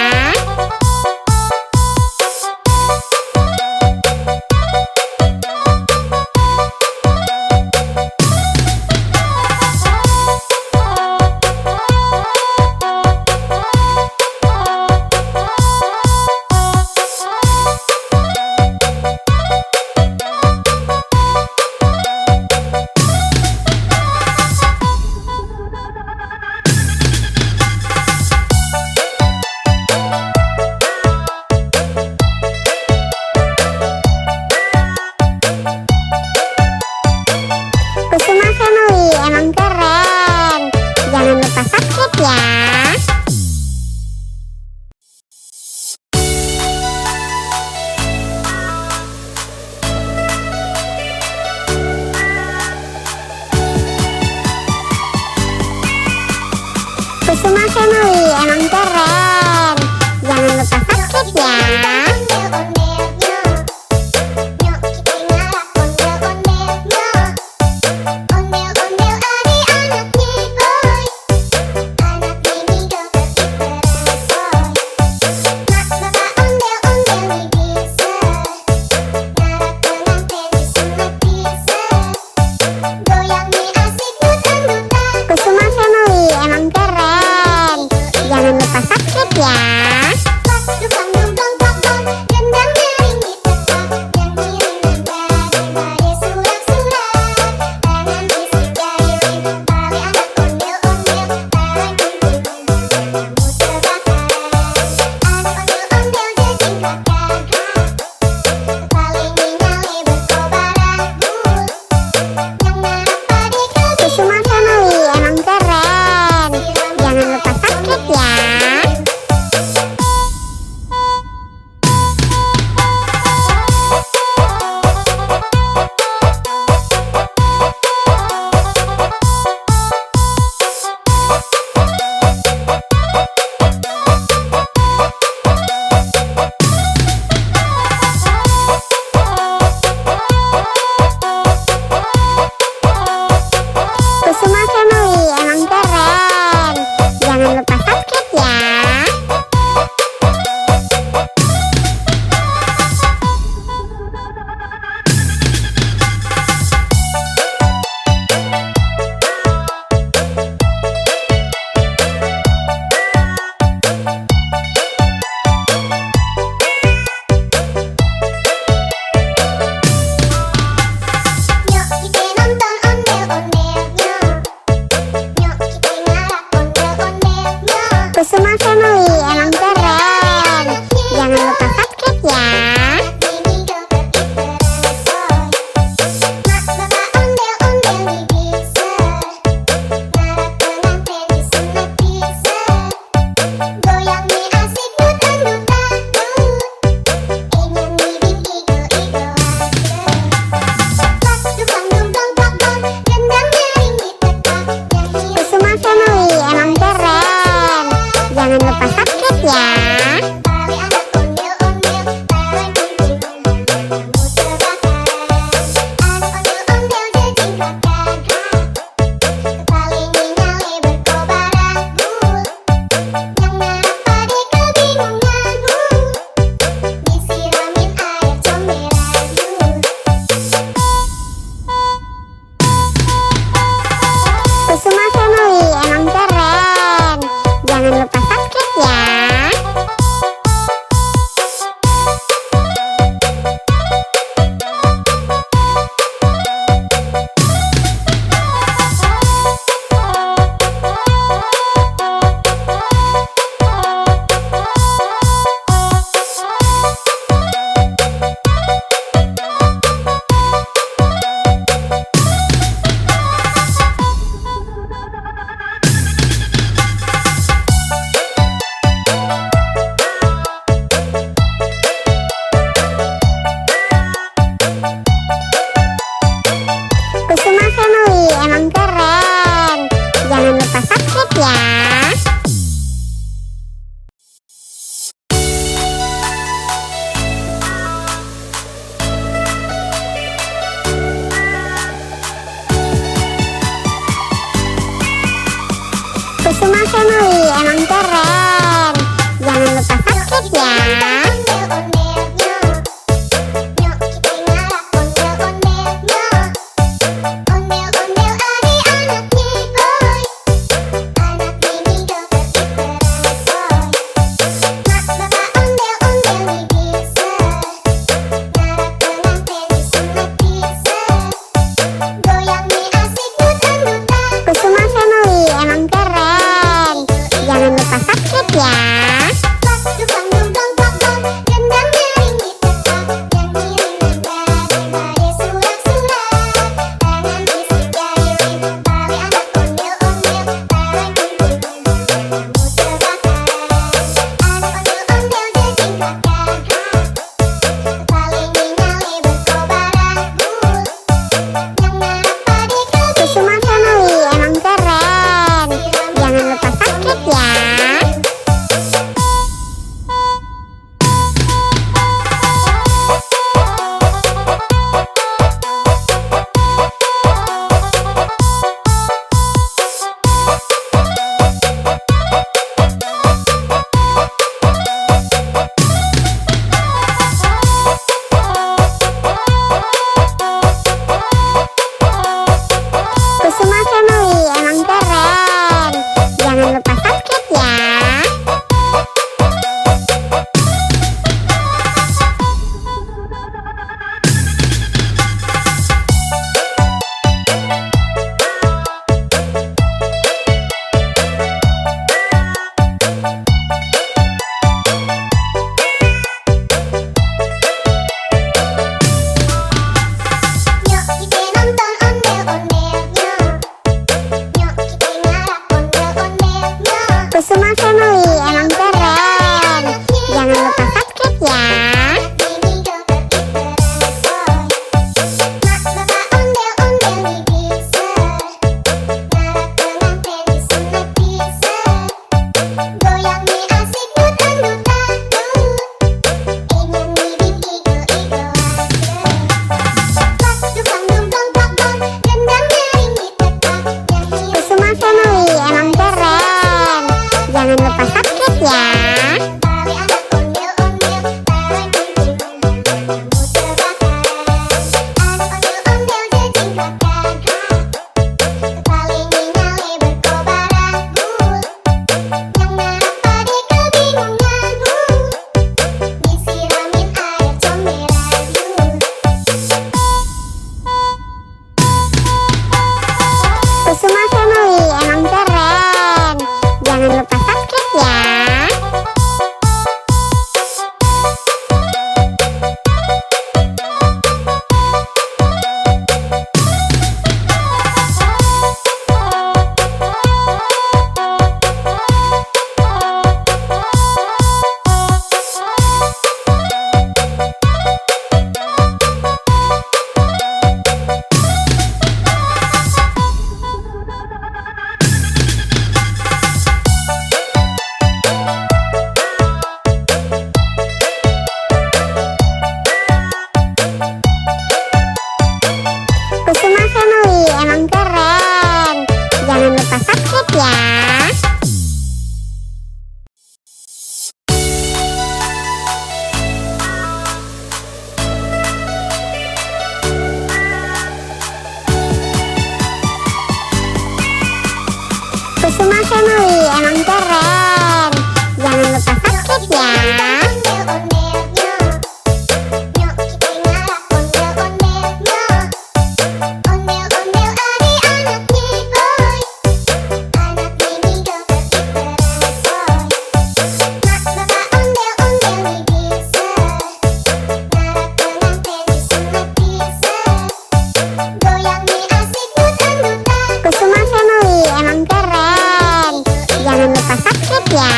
ya. Kusuma Family emang keren. Jangan lupa subscribe ya. Kusuma Family emang keren. Jangan lupa subscribe ya. Kusuma Family emang keren. Jangan lupa subscribe ya. Kusuma Family emang keren. ya. Kusuma Family emang keren. Jangan lupa subscribe ya.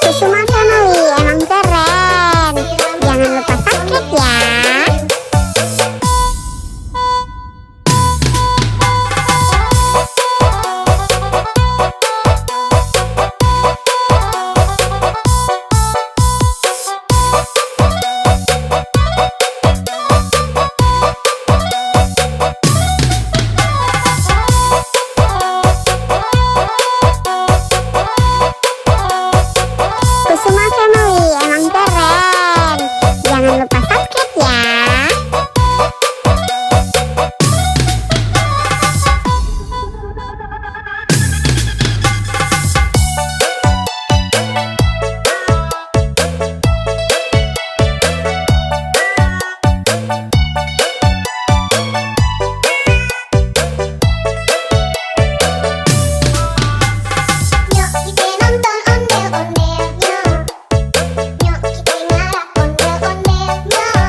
Kusuma Family emang keren. Jangan lupa subscribe ya. Kusuma Family emang keren. Jangan lupa subscribe ya.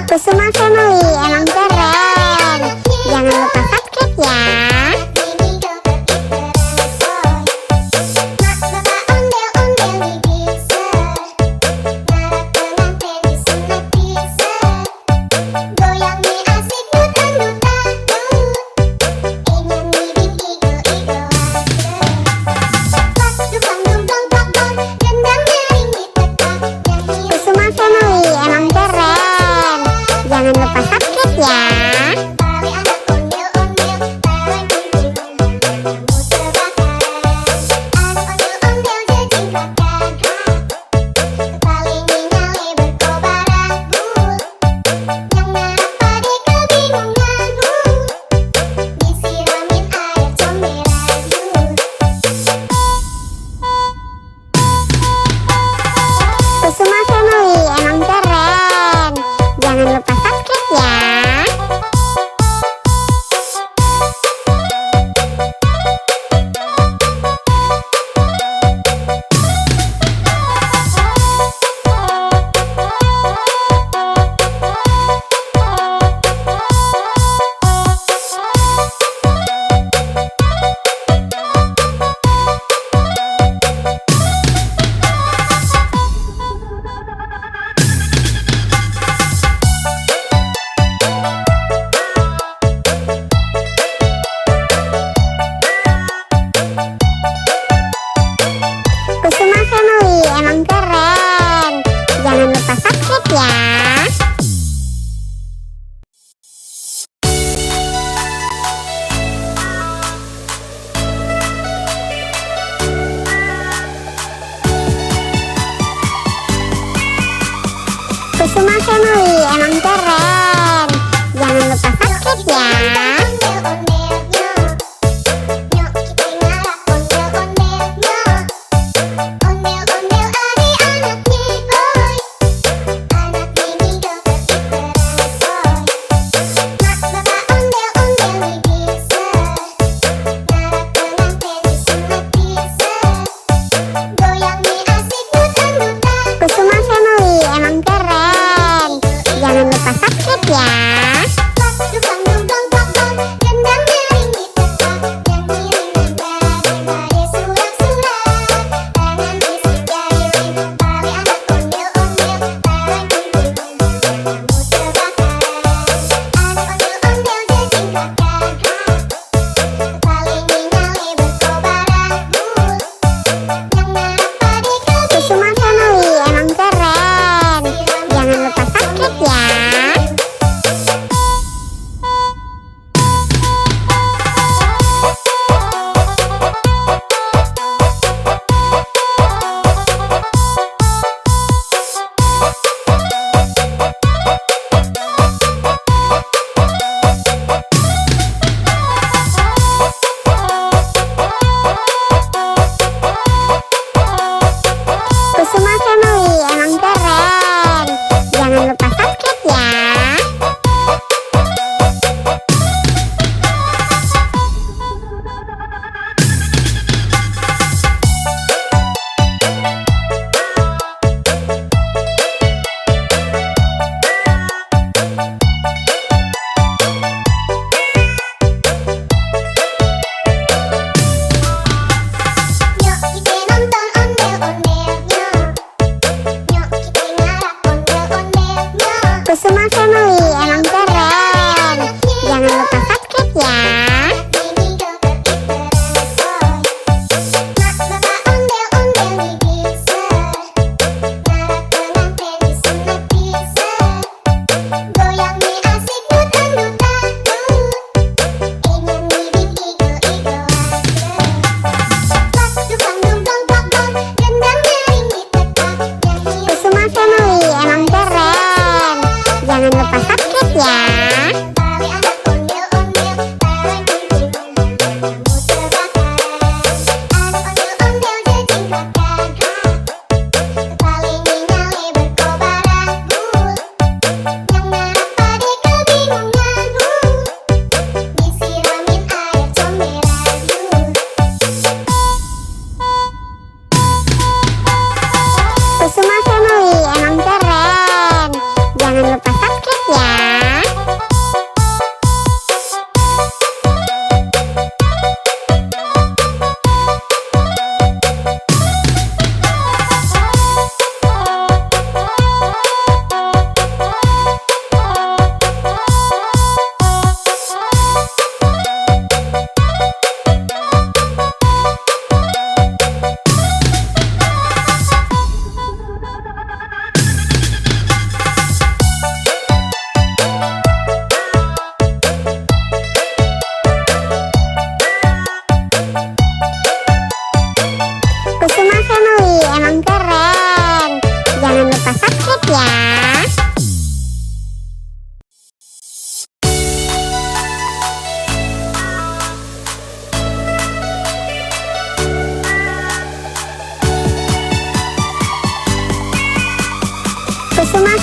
Kusuma Family emang keren. Jangan lupa subscribe ya. Kusuma Family emang keren. Jangan lupa subscribe ya.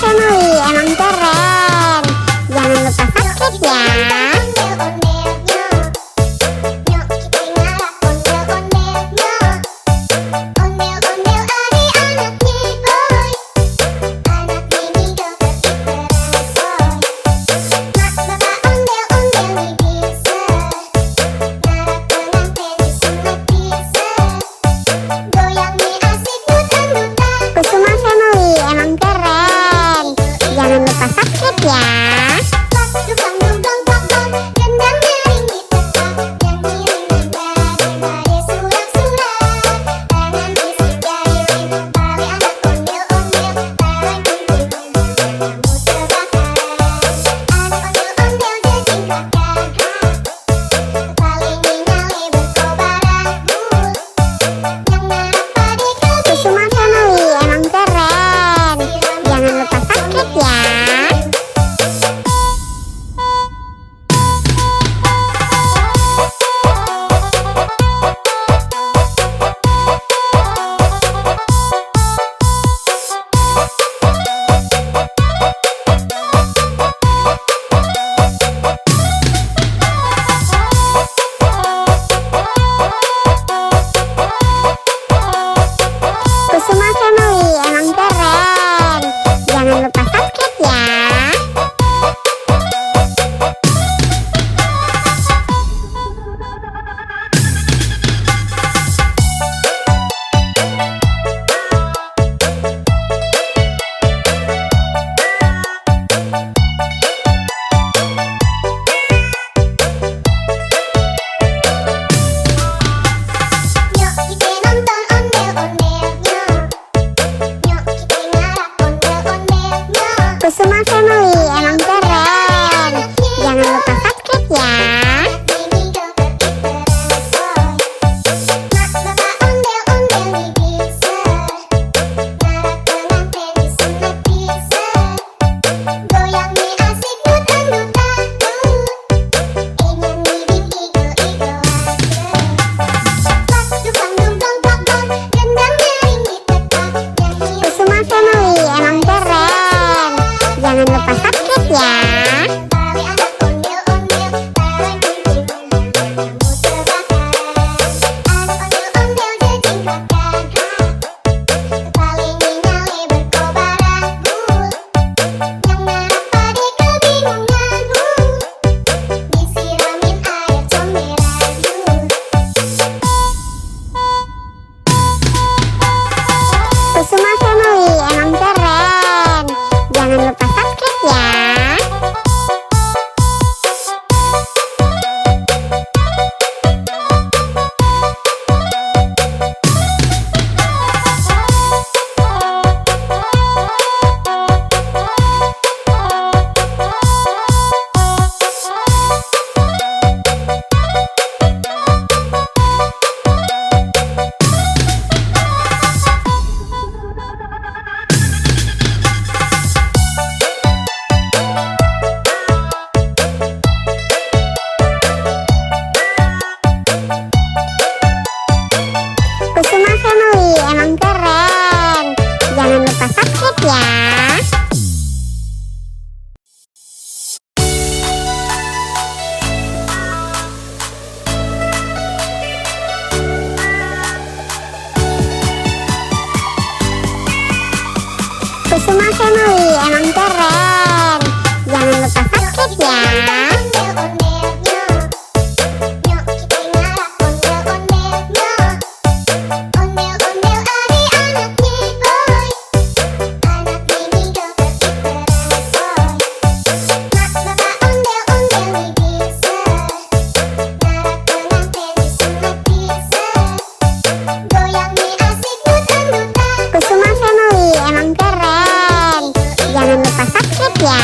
Family emang keren. Jangan lupa subscribe ya. Kusuma Family emang keren. Jangan lupa subscribe ya. Kusuma Family emang keren. Jangan lupa subscribe ya. Kusuma Family emang keren. Jangan lupa subscribe ya. Kusuma Family emang keren. Jangan lupa subscribe ya. Kusuma Family emang keren. Jangan lupa subscribe ya. Kusuma Family emang keren. Jangan lupa subscribe ya. Kusuma Family emang keren. Jangan lupa subscribe ya. Kusuma Family emang keren. Jangan lupa subscribe ya. Kusuma Family emang keren. Jangan lupa subscribe ya.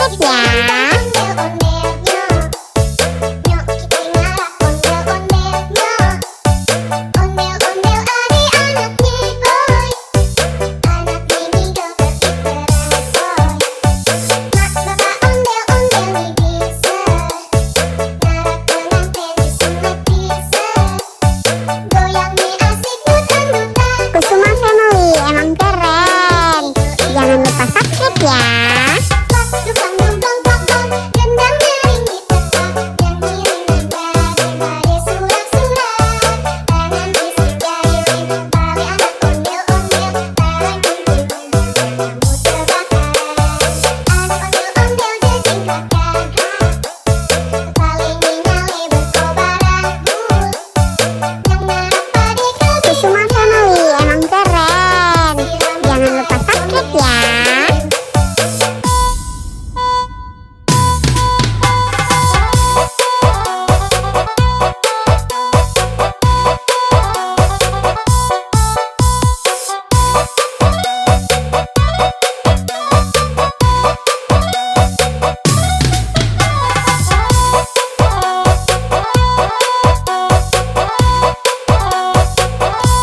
sakit ya. Kusuma Family emang keren. Jangan lupa subscribe ya. Kusuma Family emang keren. Jangan lupa subscribe ya.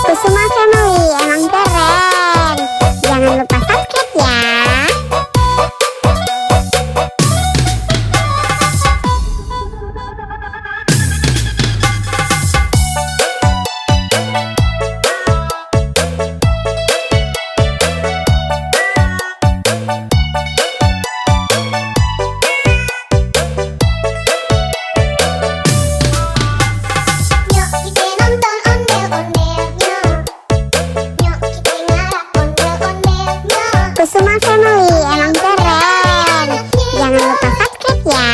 Kusuma Family emang keren. Jangan lupa subscribe ya. Kusuma Family emang keren. Jangan lupa subscribe ya.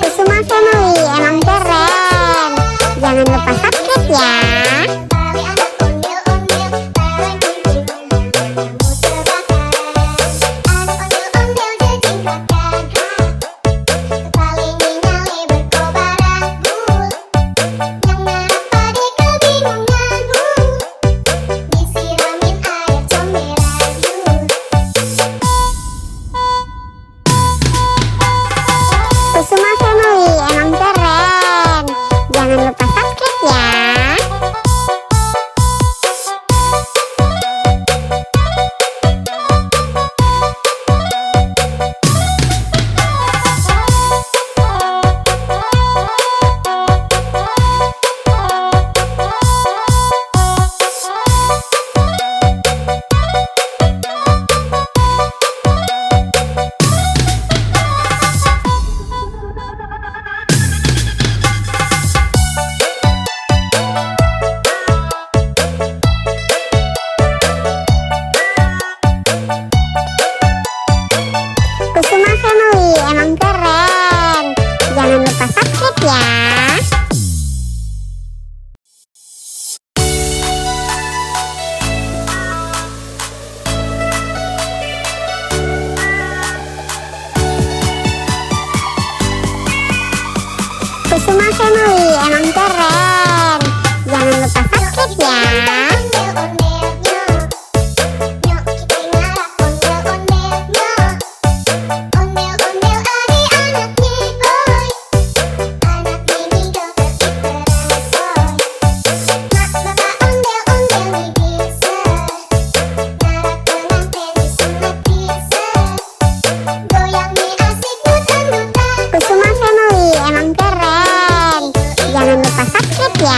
Kusuma Family emang keren. Jangan lupa subscribe ya. Kusuma Family emang keren. Jangan lupa subscribe ya. Kusuma Family emang keren. Jangan lupa subscribe ya. Kusuma Family emang keren. Jangan lupa subscribe ya. Kusuma Family emang keren. Jangan lupa subscribe ya.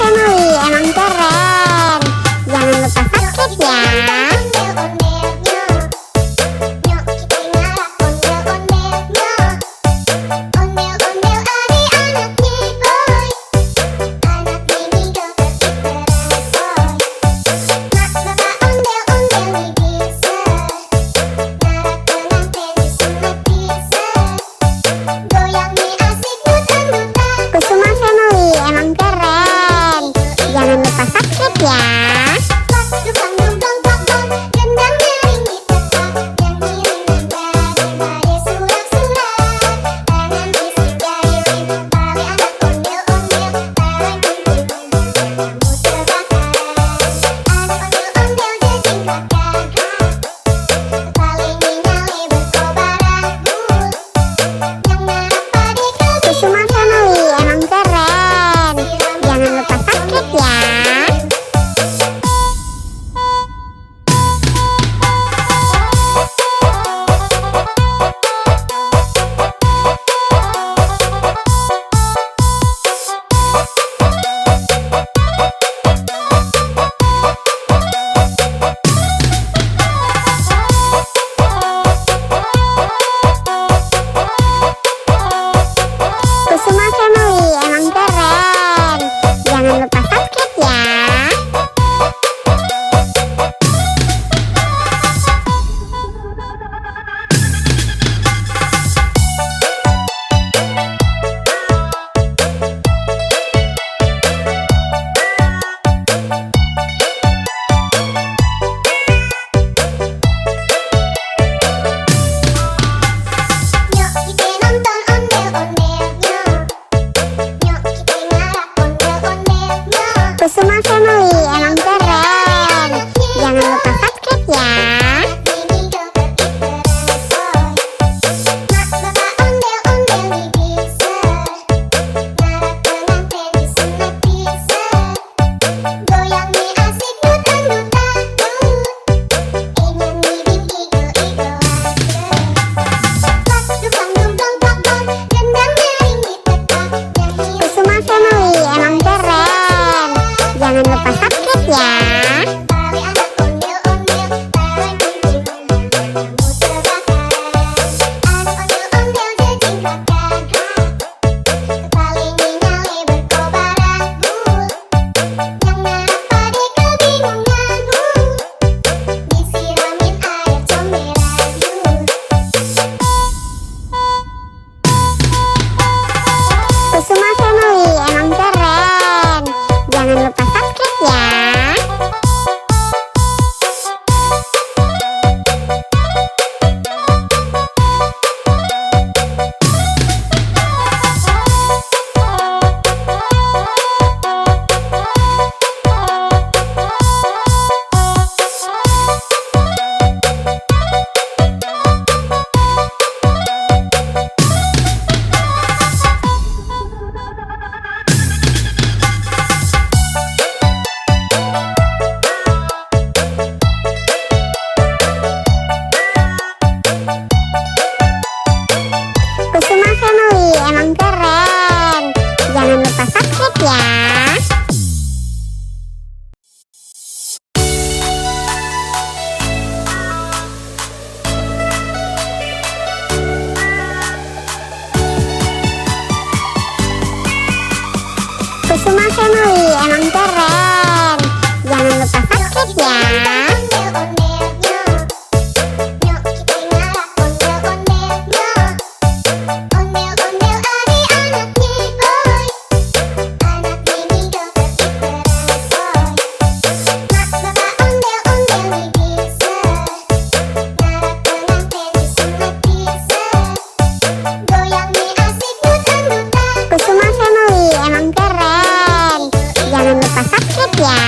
Family emang keren. Jangan lupa subscribe ya. Kusuma Family emang keren. Jangan lupa subscribe ya. Kusuma Family emang keren. Jangan lupa subscribe ya. Kusuma Family emang keren. Jangan lupa subscribe ya. Kusuma Family emang keren. Jangan lupa subscribe ya. Kusuma Family emang keren. Jangan lupa subscribe ya. Kusuma Family emang keren. Jangan lupa subscribe ya. Kusuma Family emang keren. Jangan lupa subscribe ya. Kusuma Family emang keren. Jangan lupa subscribe ya. Kusuma Family emang keren. Jangan lupa subscribe ya.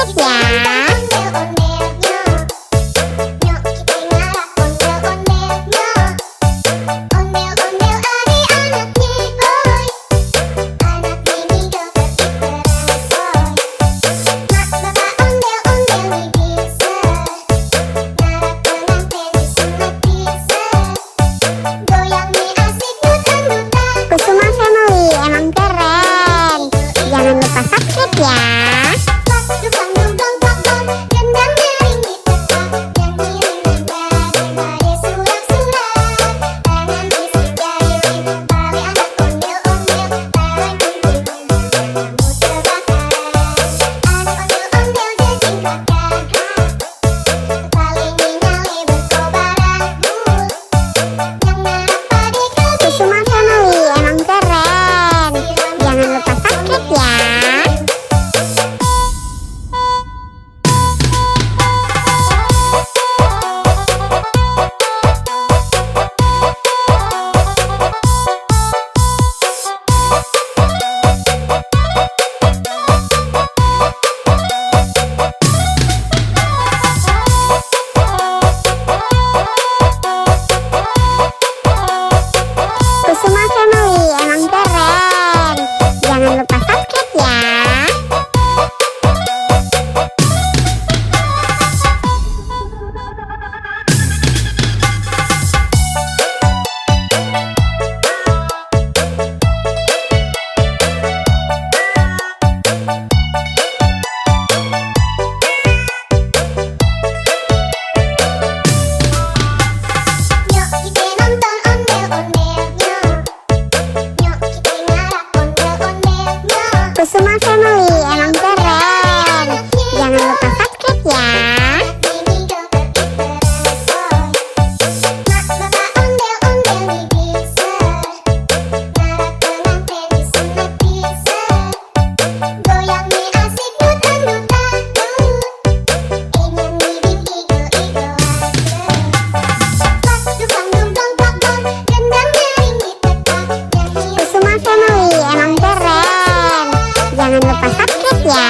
subscribe ya. Kusuma Family emang keren. Jangan lupa subscribe ya. Kusuma Family emang keren. Jangan lupa subscribe ya. Kusuma Family emang keren. Jangan lupa subscribe ya. Kusuma Family emang keren. Jangan lupa subscribe ya. Kusuma Family emang keren. Jangan lupa subscribe ya.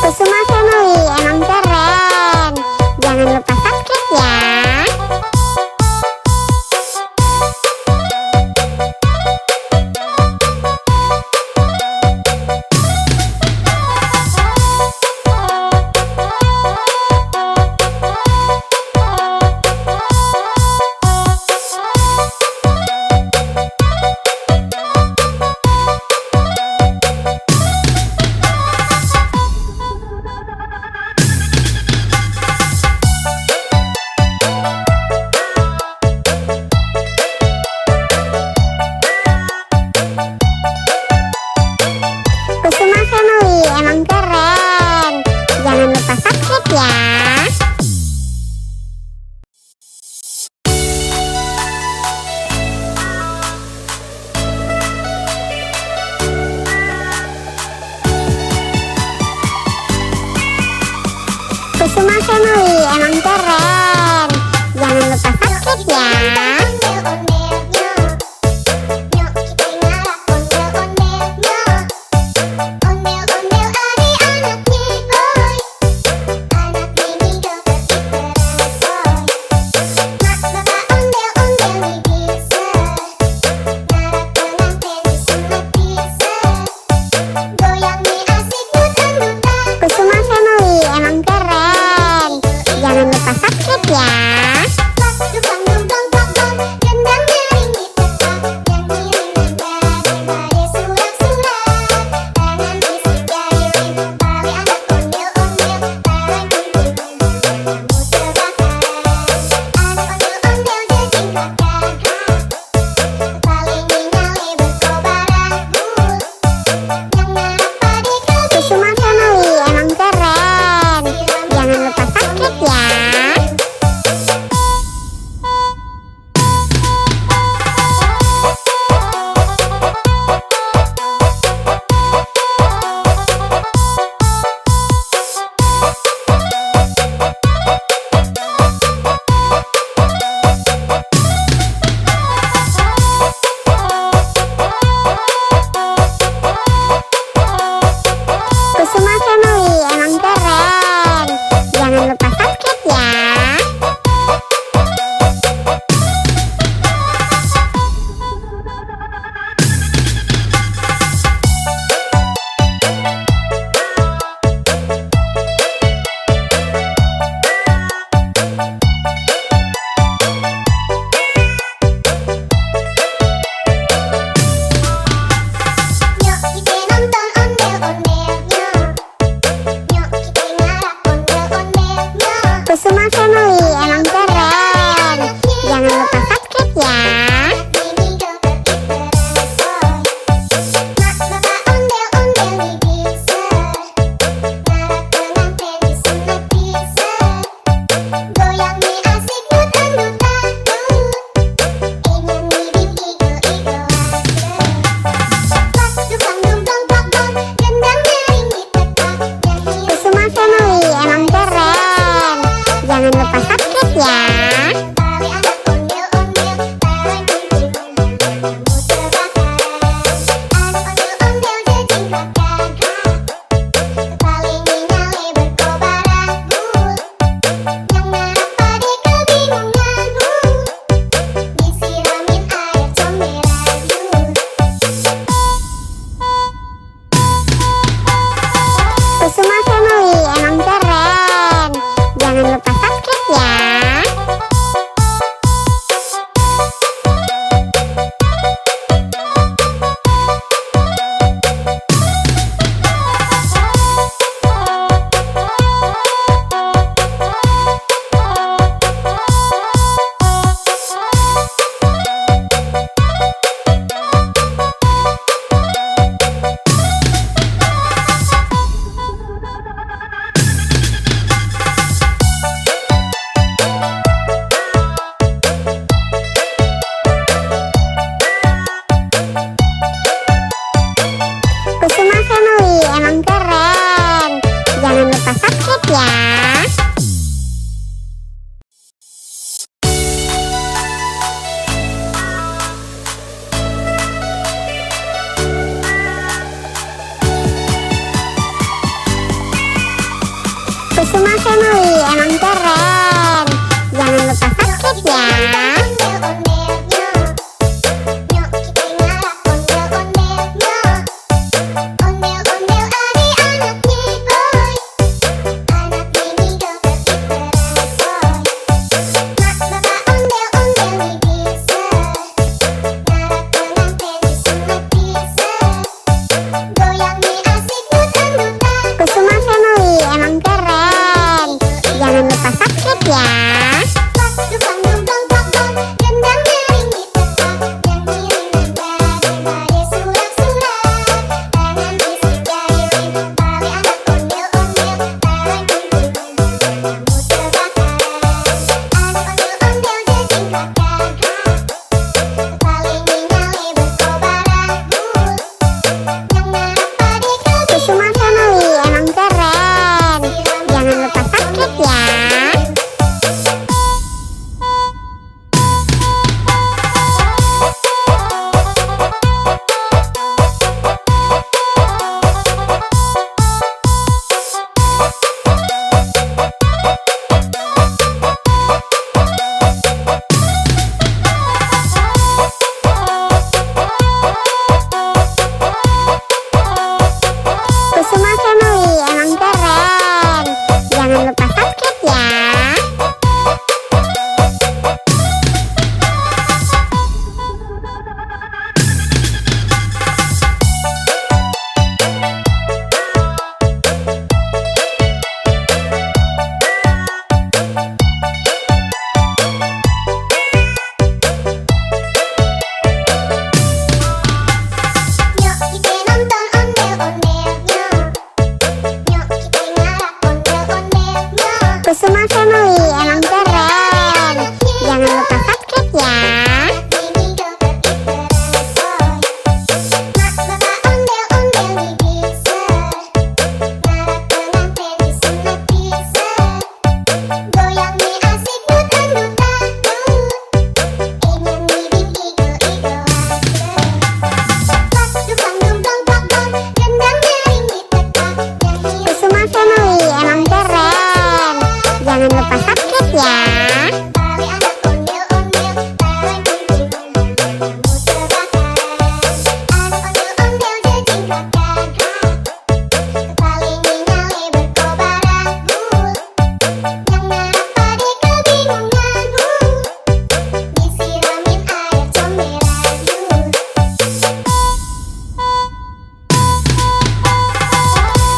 Kusuma Family emang keren. Jangan lupa subscribe ya. Kusuma Family emang keren. Jangan lupa subscribe ya. Kusuma Family emang keren. Jangan lupa subscribe ya. Kusuma Family emang keren. Jangan lupa subscribe ya. Kusuma Family emang keren. Jangan lupa subscribe ya. Kusuma Family emang keren. Jangan lupa subscribe ya. Kusuma Family emang keren. Jangan lupa subscribe ya. Kusuma Family emang keren. Jangan lupa subscribe ya. Kusuma Family emang keren. Jangan lupa subscribe ya. Kusuma Family emang keren. Jangan lupa subscribe ya.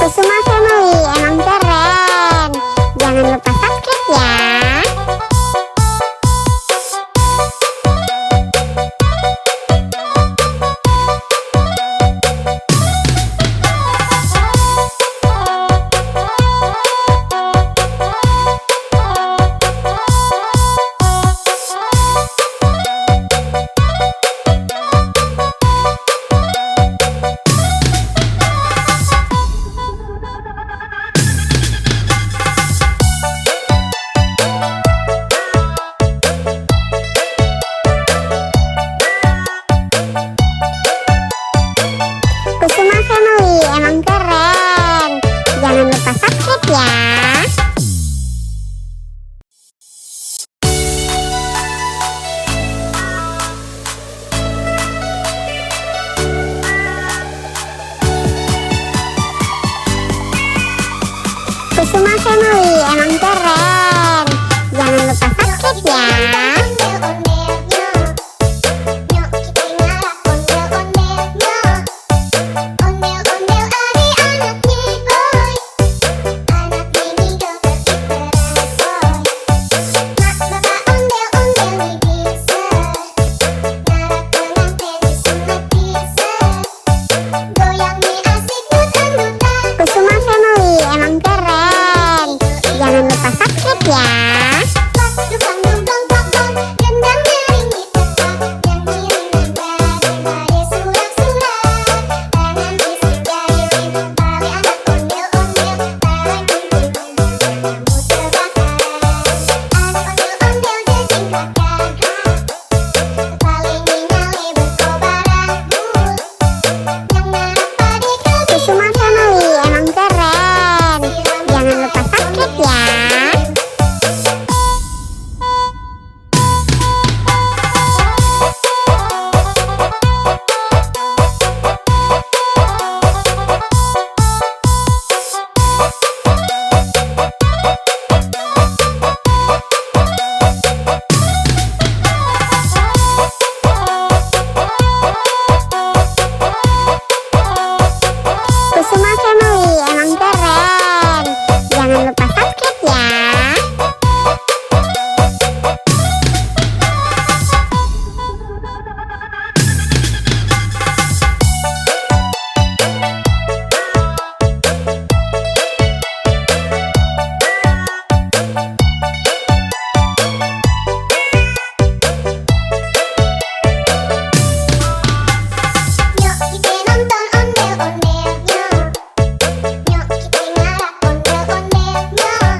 Kusuma Family emang keren. Jangan lupa subscribe ya. Kusuma Family emang keren. Jangan lupa subscribe ya. Kusuma Family emang keren. Jangan lupa subscribe ya. Kusuma Family emang keren. Jangan lupa subscribe ya.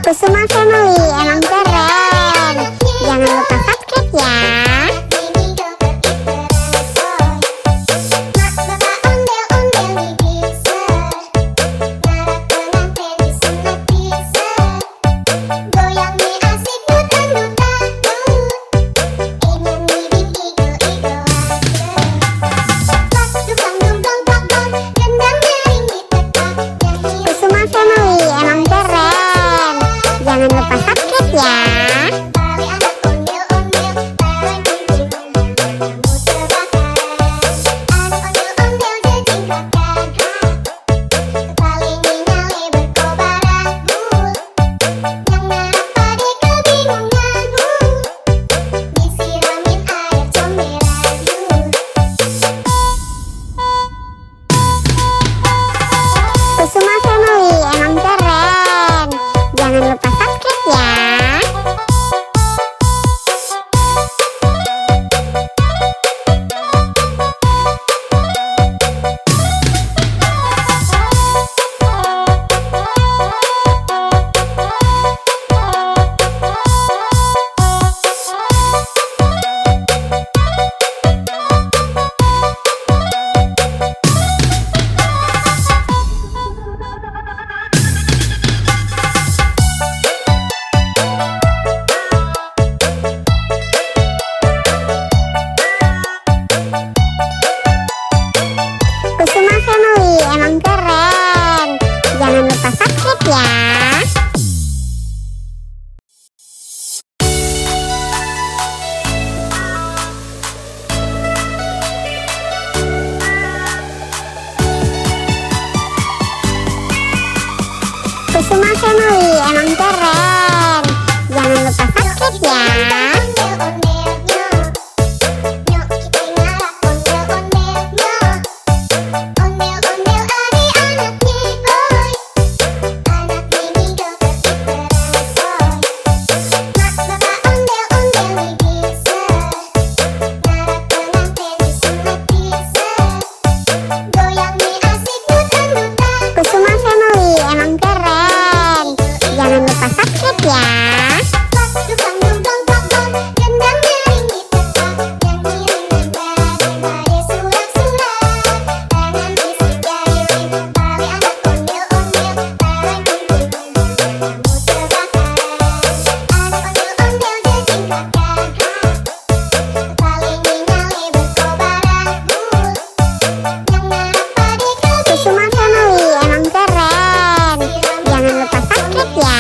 Kusuma Family emang keren. Jangan lupa subscribe ya. Kusuma Family emang keren. Jangan lupa subscribe ya. Kusuma Family emang keren. Jangan lupa subscribe ya. Kusuma Family emang keren. Jangan lupa subscribe ya. Kusuma Family emang keren. Jangan lupa subscribe ya. Kusuma Family emang keren. Jangan lupa subscribe ya. Kusuma Family emang keren. Jangan lupa subscribe ya.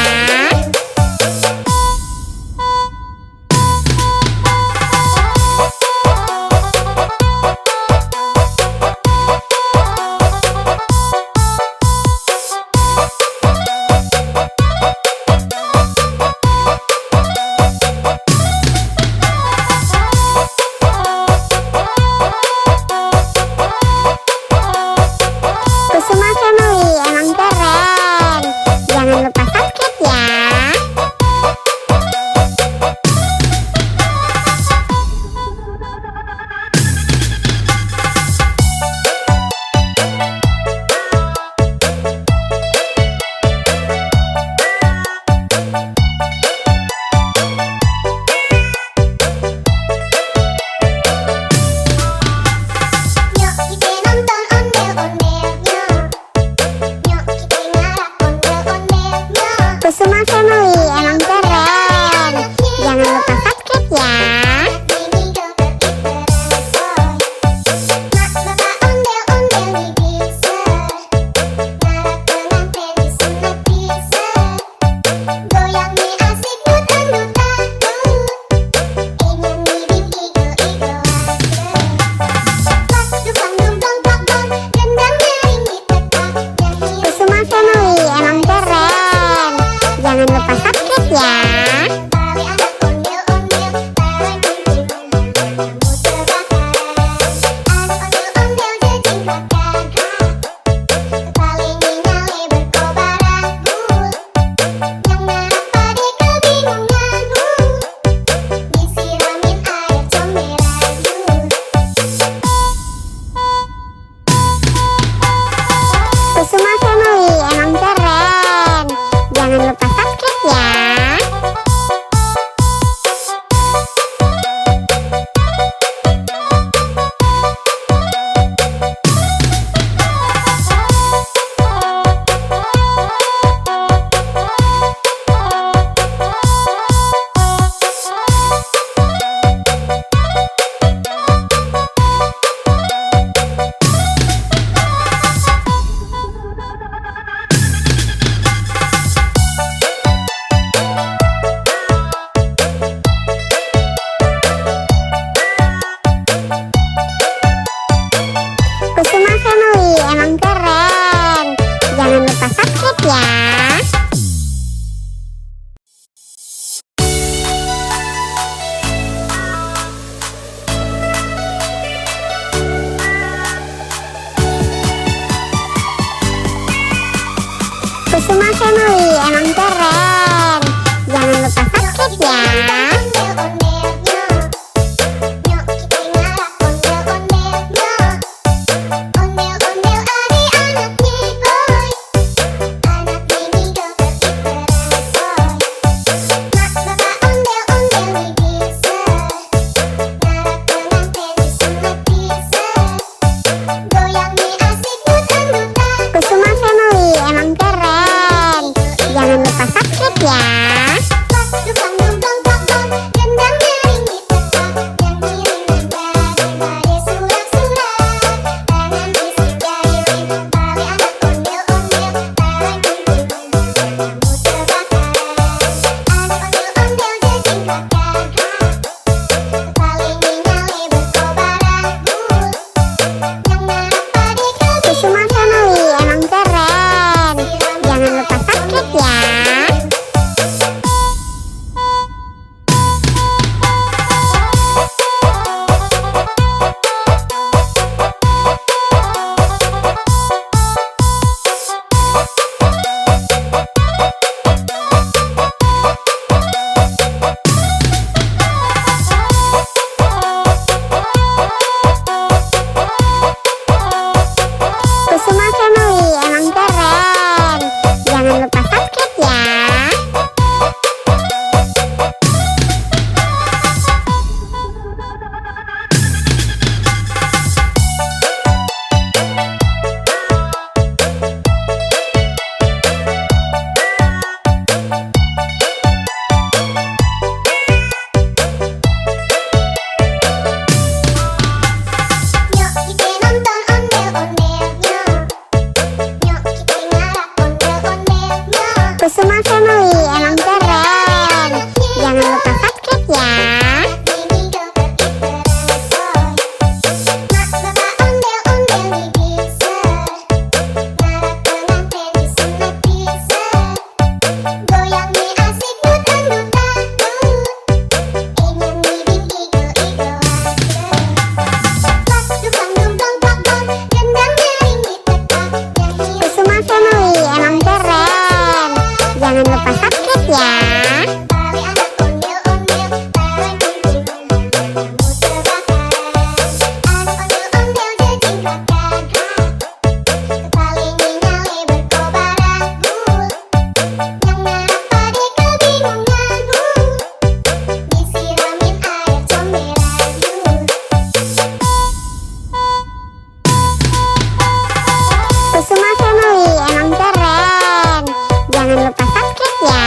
Kusuma Family emang keren. Jangan lupa subscribe ya. Kusuma Family emang keren. Jangan lupa subscribe ya. Kusuma Family emang keren. Jangan lupa subscribe Kusuma Family emang keren. Jangan lupa subscribe ya. Kusuma Family emang keren. Jangan lupa subscribe ya. Kusuma Family emang keren. Jangan lupa subscribe ya. Kusuma Family emang keren. Jangan lupa subscribe ya. Kusuma Family emang keren. Jangan lupa subscribe ya. Kusuma Family emang keren. Jangan lupa subscribe ya. Kusuma Family emang keren. Jangan lupa subscribe ya.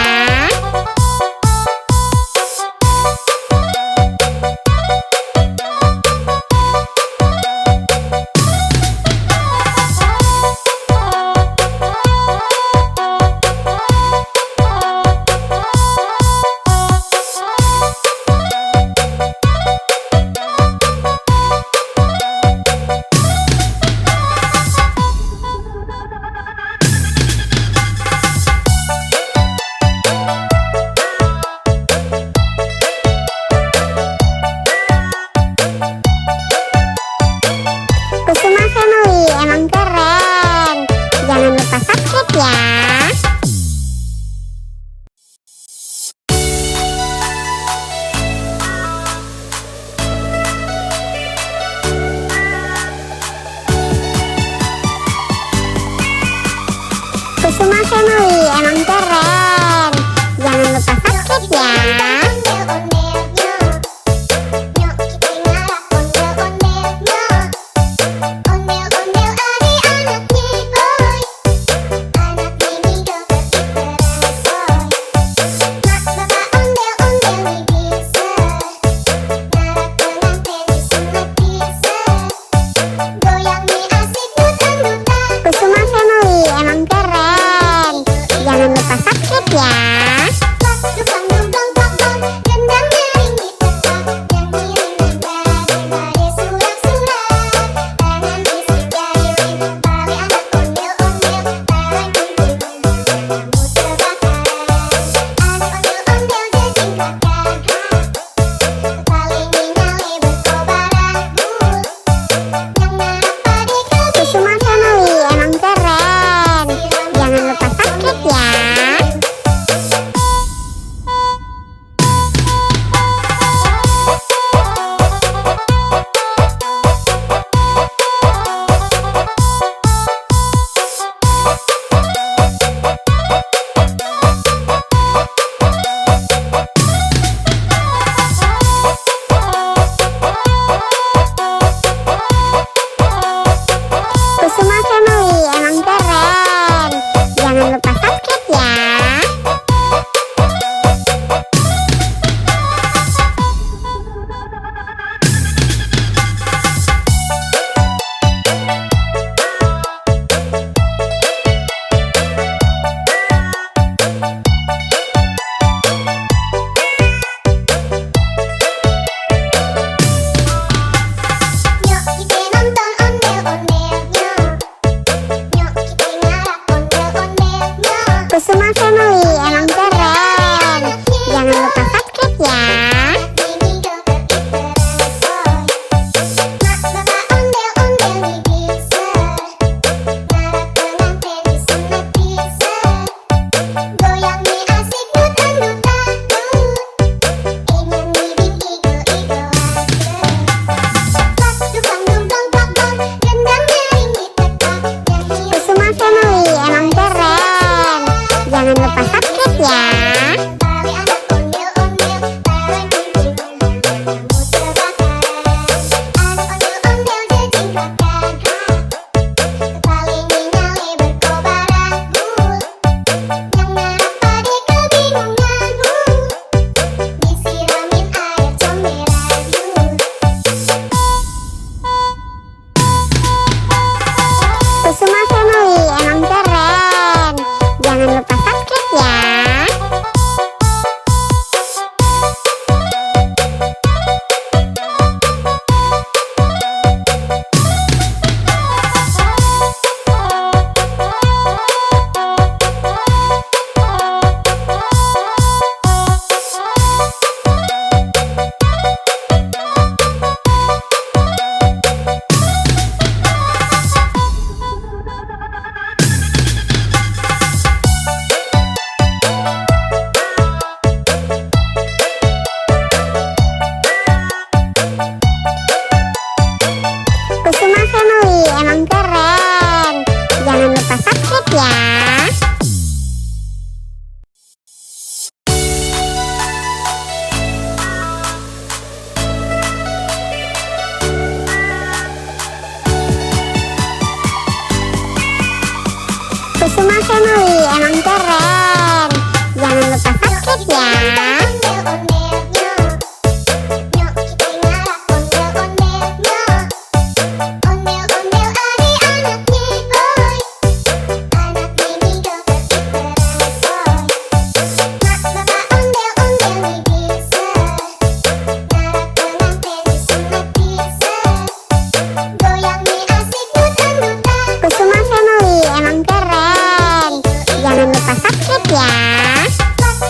Kusuma Family emang keren. Jangan lupa subscribe ya. Kusuma Family emang keren. Jangan lupa subscribe ya. Kusuma Family emang keren. Jangan lupa subscribe ya. Kusuma Family emang keren. Jangan lupa subscribe subscribe ya. Kusuma Family emang keren. Jangan lupa subscribe ya. Yuk kita nonton ondel-ondelnya. Yuk kita ngarap ondel-ondelnya. Kusuma Family emang keren. Jangan lupa subscribe ya. Ini dokter Iteresoy. Mak bapak ondel-ondel nih bisa. Ngarap pengantin di sunat bisa. Goyang nih asik dutan-dutan. Inyan nih bikin igo-igo aja. Dukang dumdong plak-plak, gendangnya ringit tekak. Kusuma Family emang keren. Jangan lupa subscribe ya. Tali anak ondel-ondel, tarik gunting, nyamuk terbakaran. Anak ondel-ondel jejingkrakan, tali nyali berkobaran. Yang ngarap pade kebingungan, disiramin air comberan. Kusuma Family emang keren. Jangan lupa subscribe ya. Kusuma Family emang keren. Jangan lupa subscribe ya. Kusuma Family emang keren. Jangan lupa subscribe ya. Ondel-ondelnya, yuk kita ngarap ondel-ondelnya. Ondel-ondel adik-anaknya, boy. Anak mini dokter Iteresoy. Mak bapak ondel-ondel nih bisa. Ngarap pengantin di sunat bisa. Goyang nih asik dutan-dutan. Kusuma Family emang keren. Jangan lupa subscribe ya.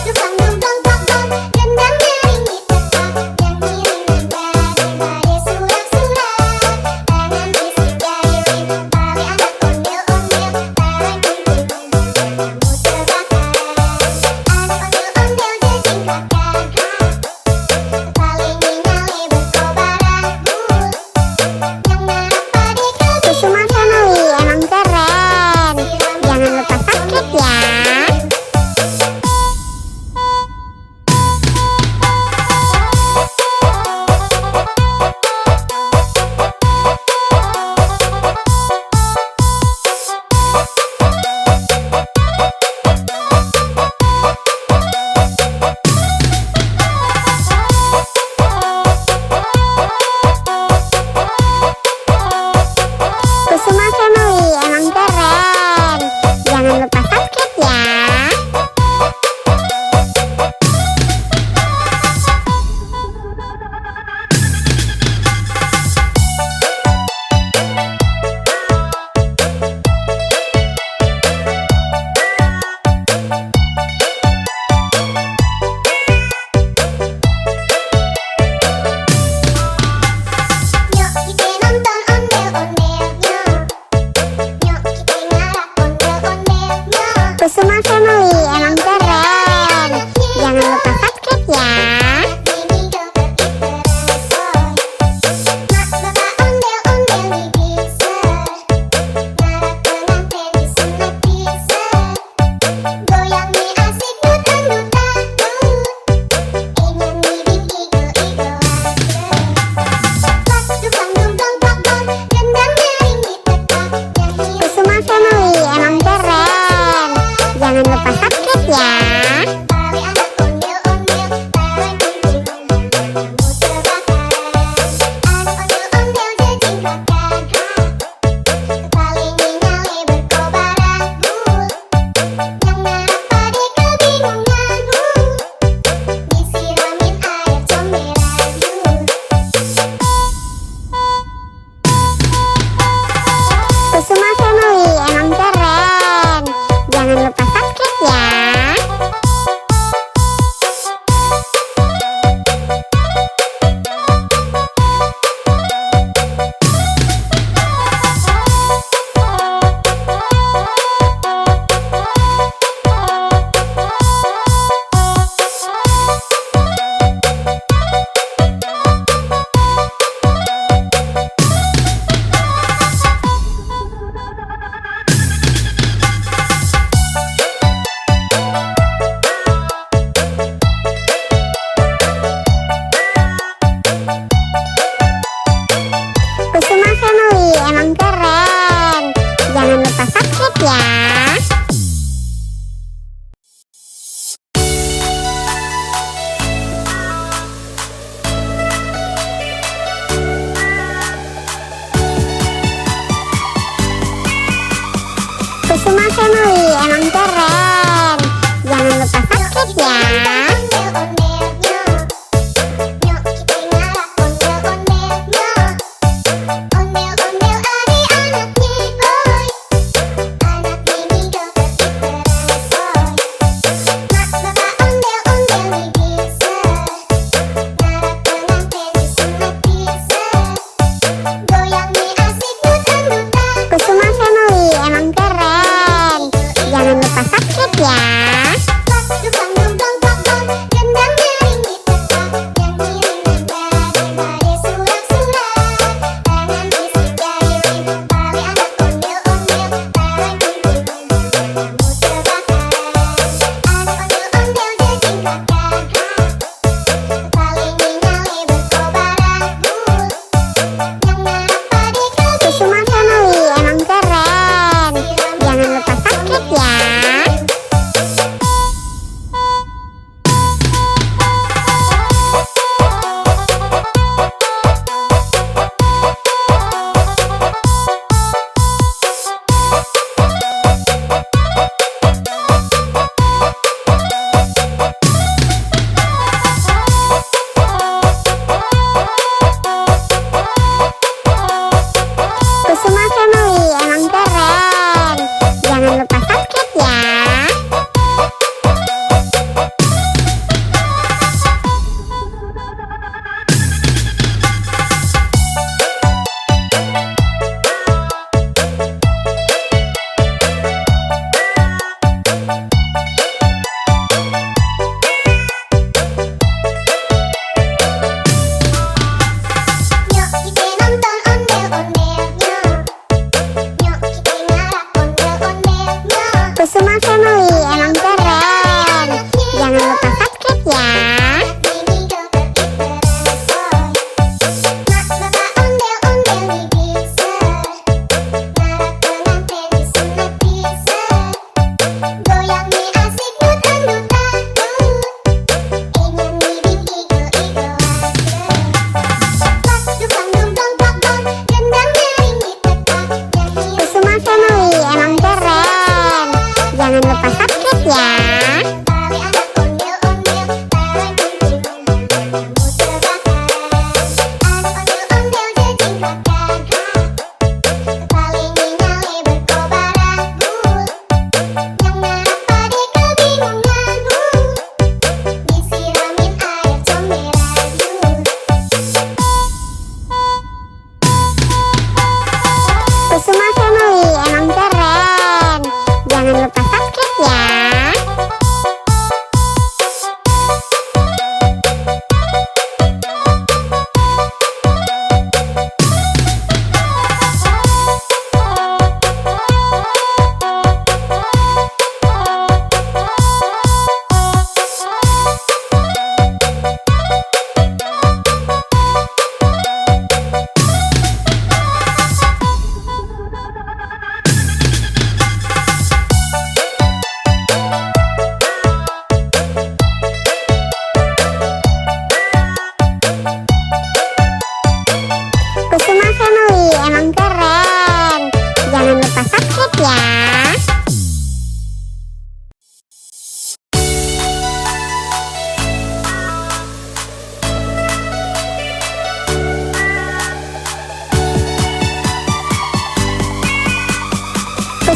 Dukang dumdong plak-plak, gendangnya ringit tekak. Yang kiriman badai-badai surak-surak. Tangan fisik jahilin, tali anak ondel-ondel, tarik gunting, nyamuk terbakaran. Anak ondel-ondel jejingkrakan, tali nyali berkobaran. Yang ngarap pade Kusuma Family emang keren. Jangan lupa subscribe ya. Family emang keren. Jangan lupa subscribe ya. Kusuma Family emang keren. Jangan lupa subscribe ya. Kusuma Family emang keren. Jangan lupa subscribe ya.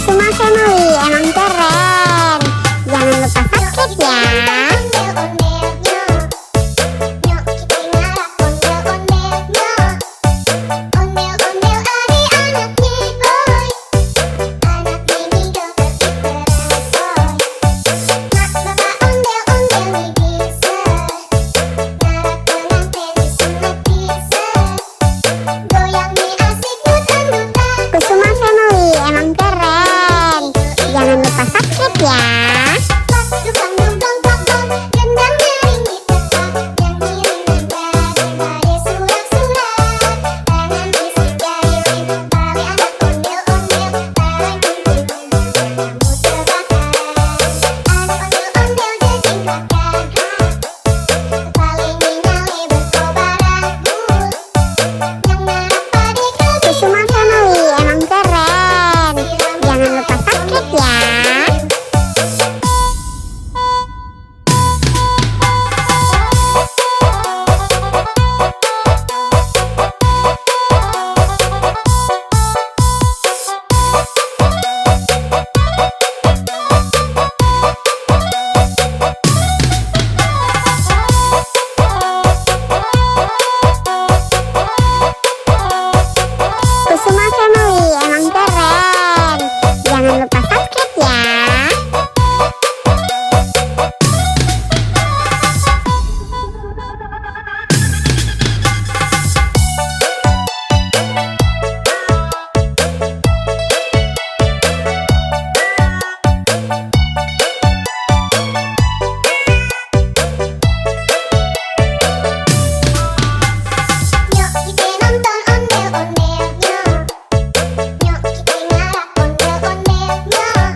Kusuma Family emang keren. Jangan lupa subscribe ya. Kusuma Family emang keren. Jangan lupa subscribe ya. Kusuma Family emang keren. Jangan lupa subscribe ya. Kusuma Family emang keren. Jangan lupa subscribe ya.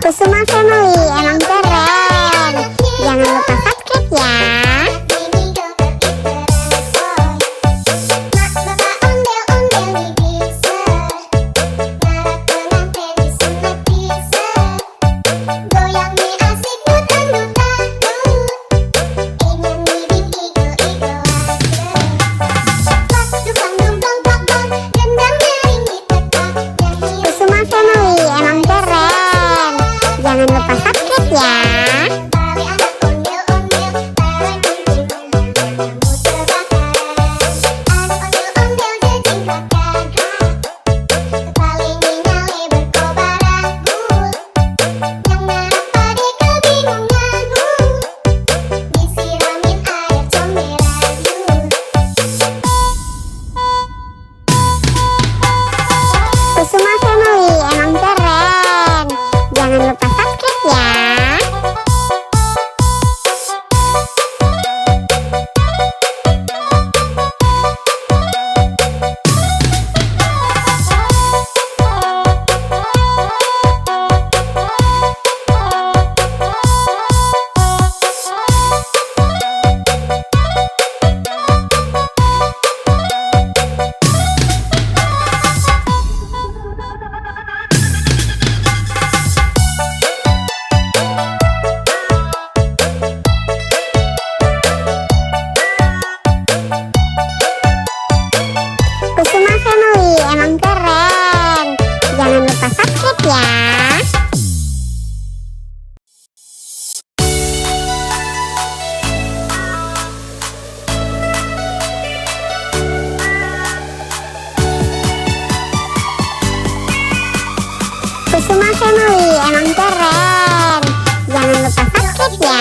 Kusuma Family emang keren. Jangan lupa subscribe ya. Kusuma Family emang keren. Jangan lupa subscribe ya. Kusuma Family emang keren. Jangan lupa subscribe ya. Kusuma Family emang keren. Jangan lupa subscribe ya. Kusuma Family emang keren. Jangan lupa subscribe ya.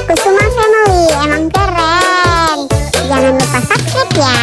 Kusuma Family emang keren. Jangan lupa subscribe ya.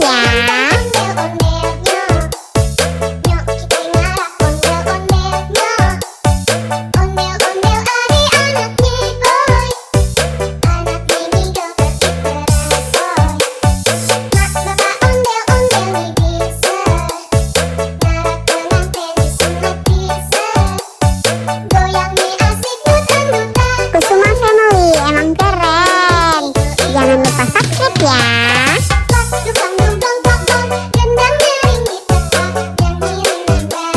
ya. Ondel-ondelnya, nyok kita ngarap ondel-ondelnya. Ondel-ondel ari anak nyigoy, anak mimigo terterasoy. Mak bapak ondel-ondel nih bisa, ngarap pengantin disunat bisa. Goyang nih asik nutan-nutan. Kusuma Family emang keren. Jangan lupa subscribe ya. Dukang dukang dukang, gendang nyaring ditekan, yang kirim nempel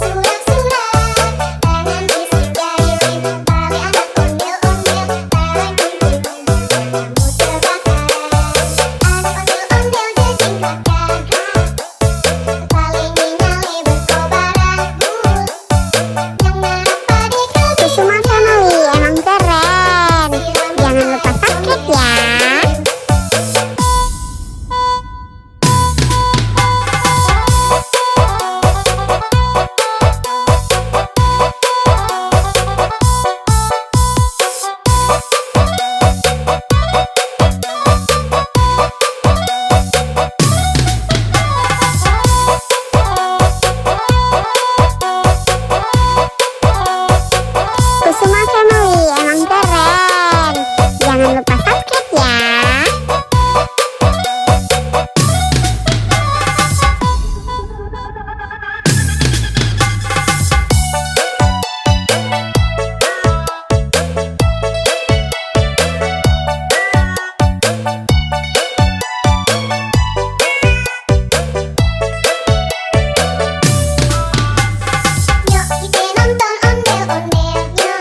surat-surat. Tangan bisik jahilin, tali anak ondel-ondel, tarik kunting kamu terbakaran. Anak ondel-ondel jejingkat gagah, paling nyale berkobaran bul. Yang ngarap pade kebi, Kusuma Family emang keren. Jangan lupa subscribe ya. Kusuma Family emang keren. Jangan lupa subscribe ya. nyok kita nonton ondel-ondelnya,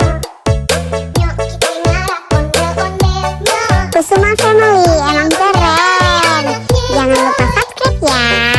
nyok kita ngarap ondel-ondelnya. Kusuma Family emang keren. Jangan lupa subscribe ya.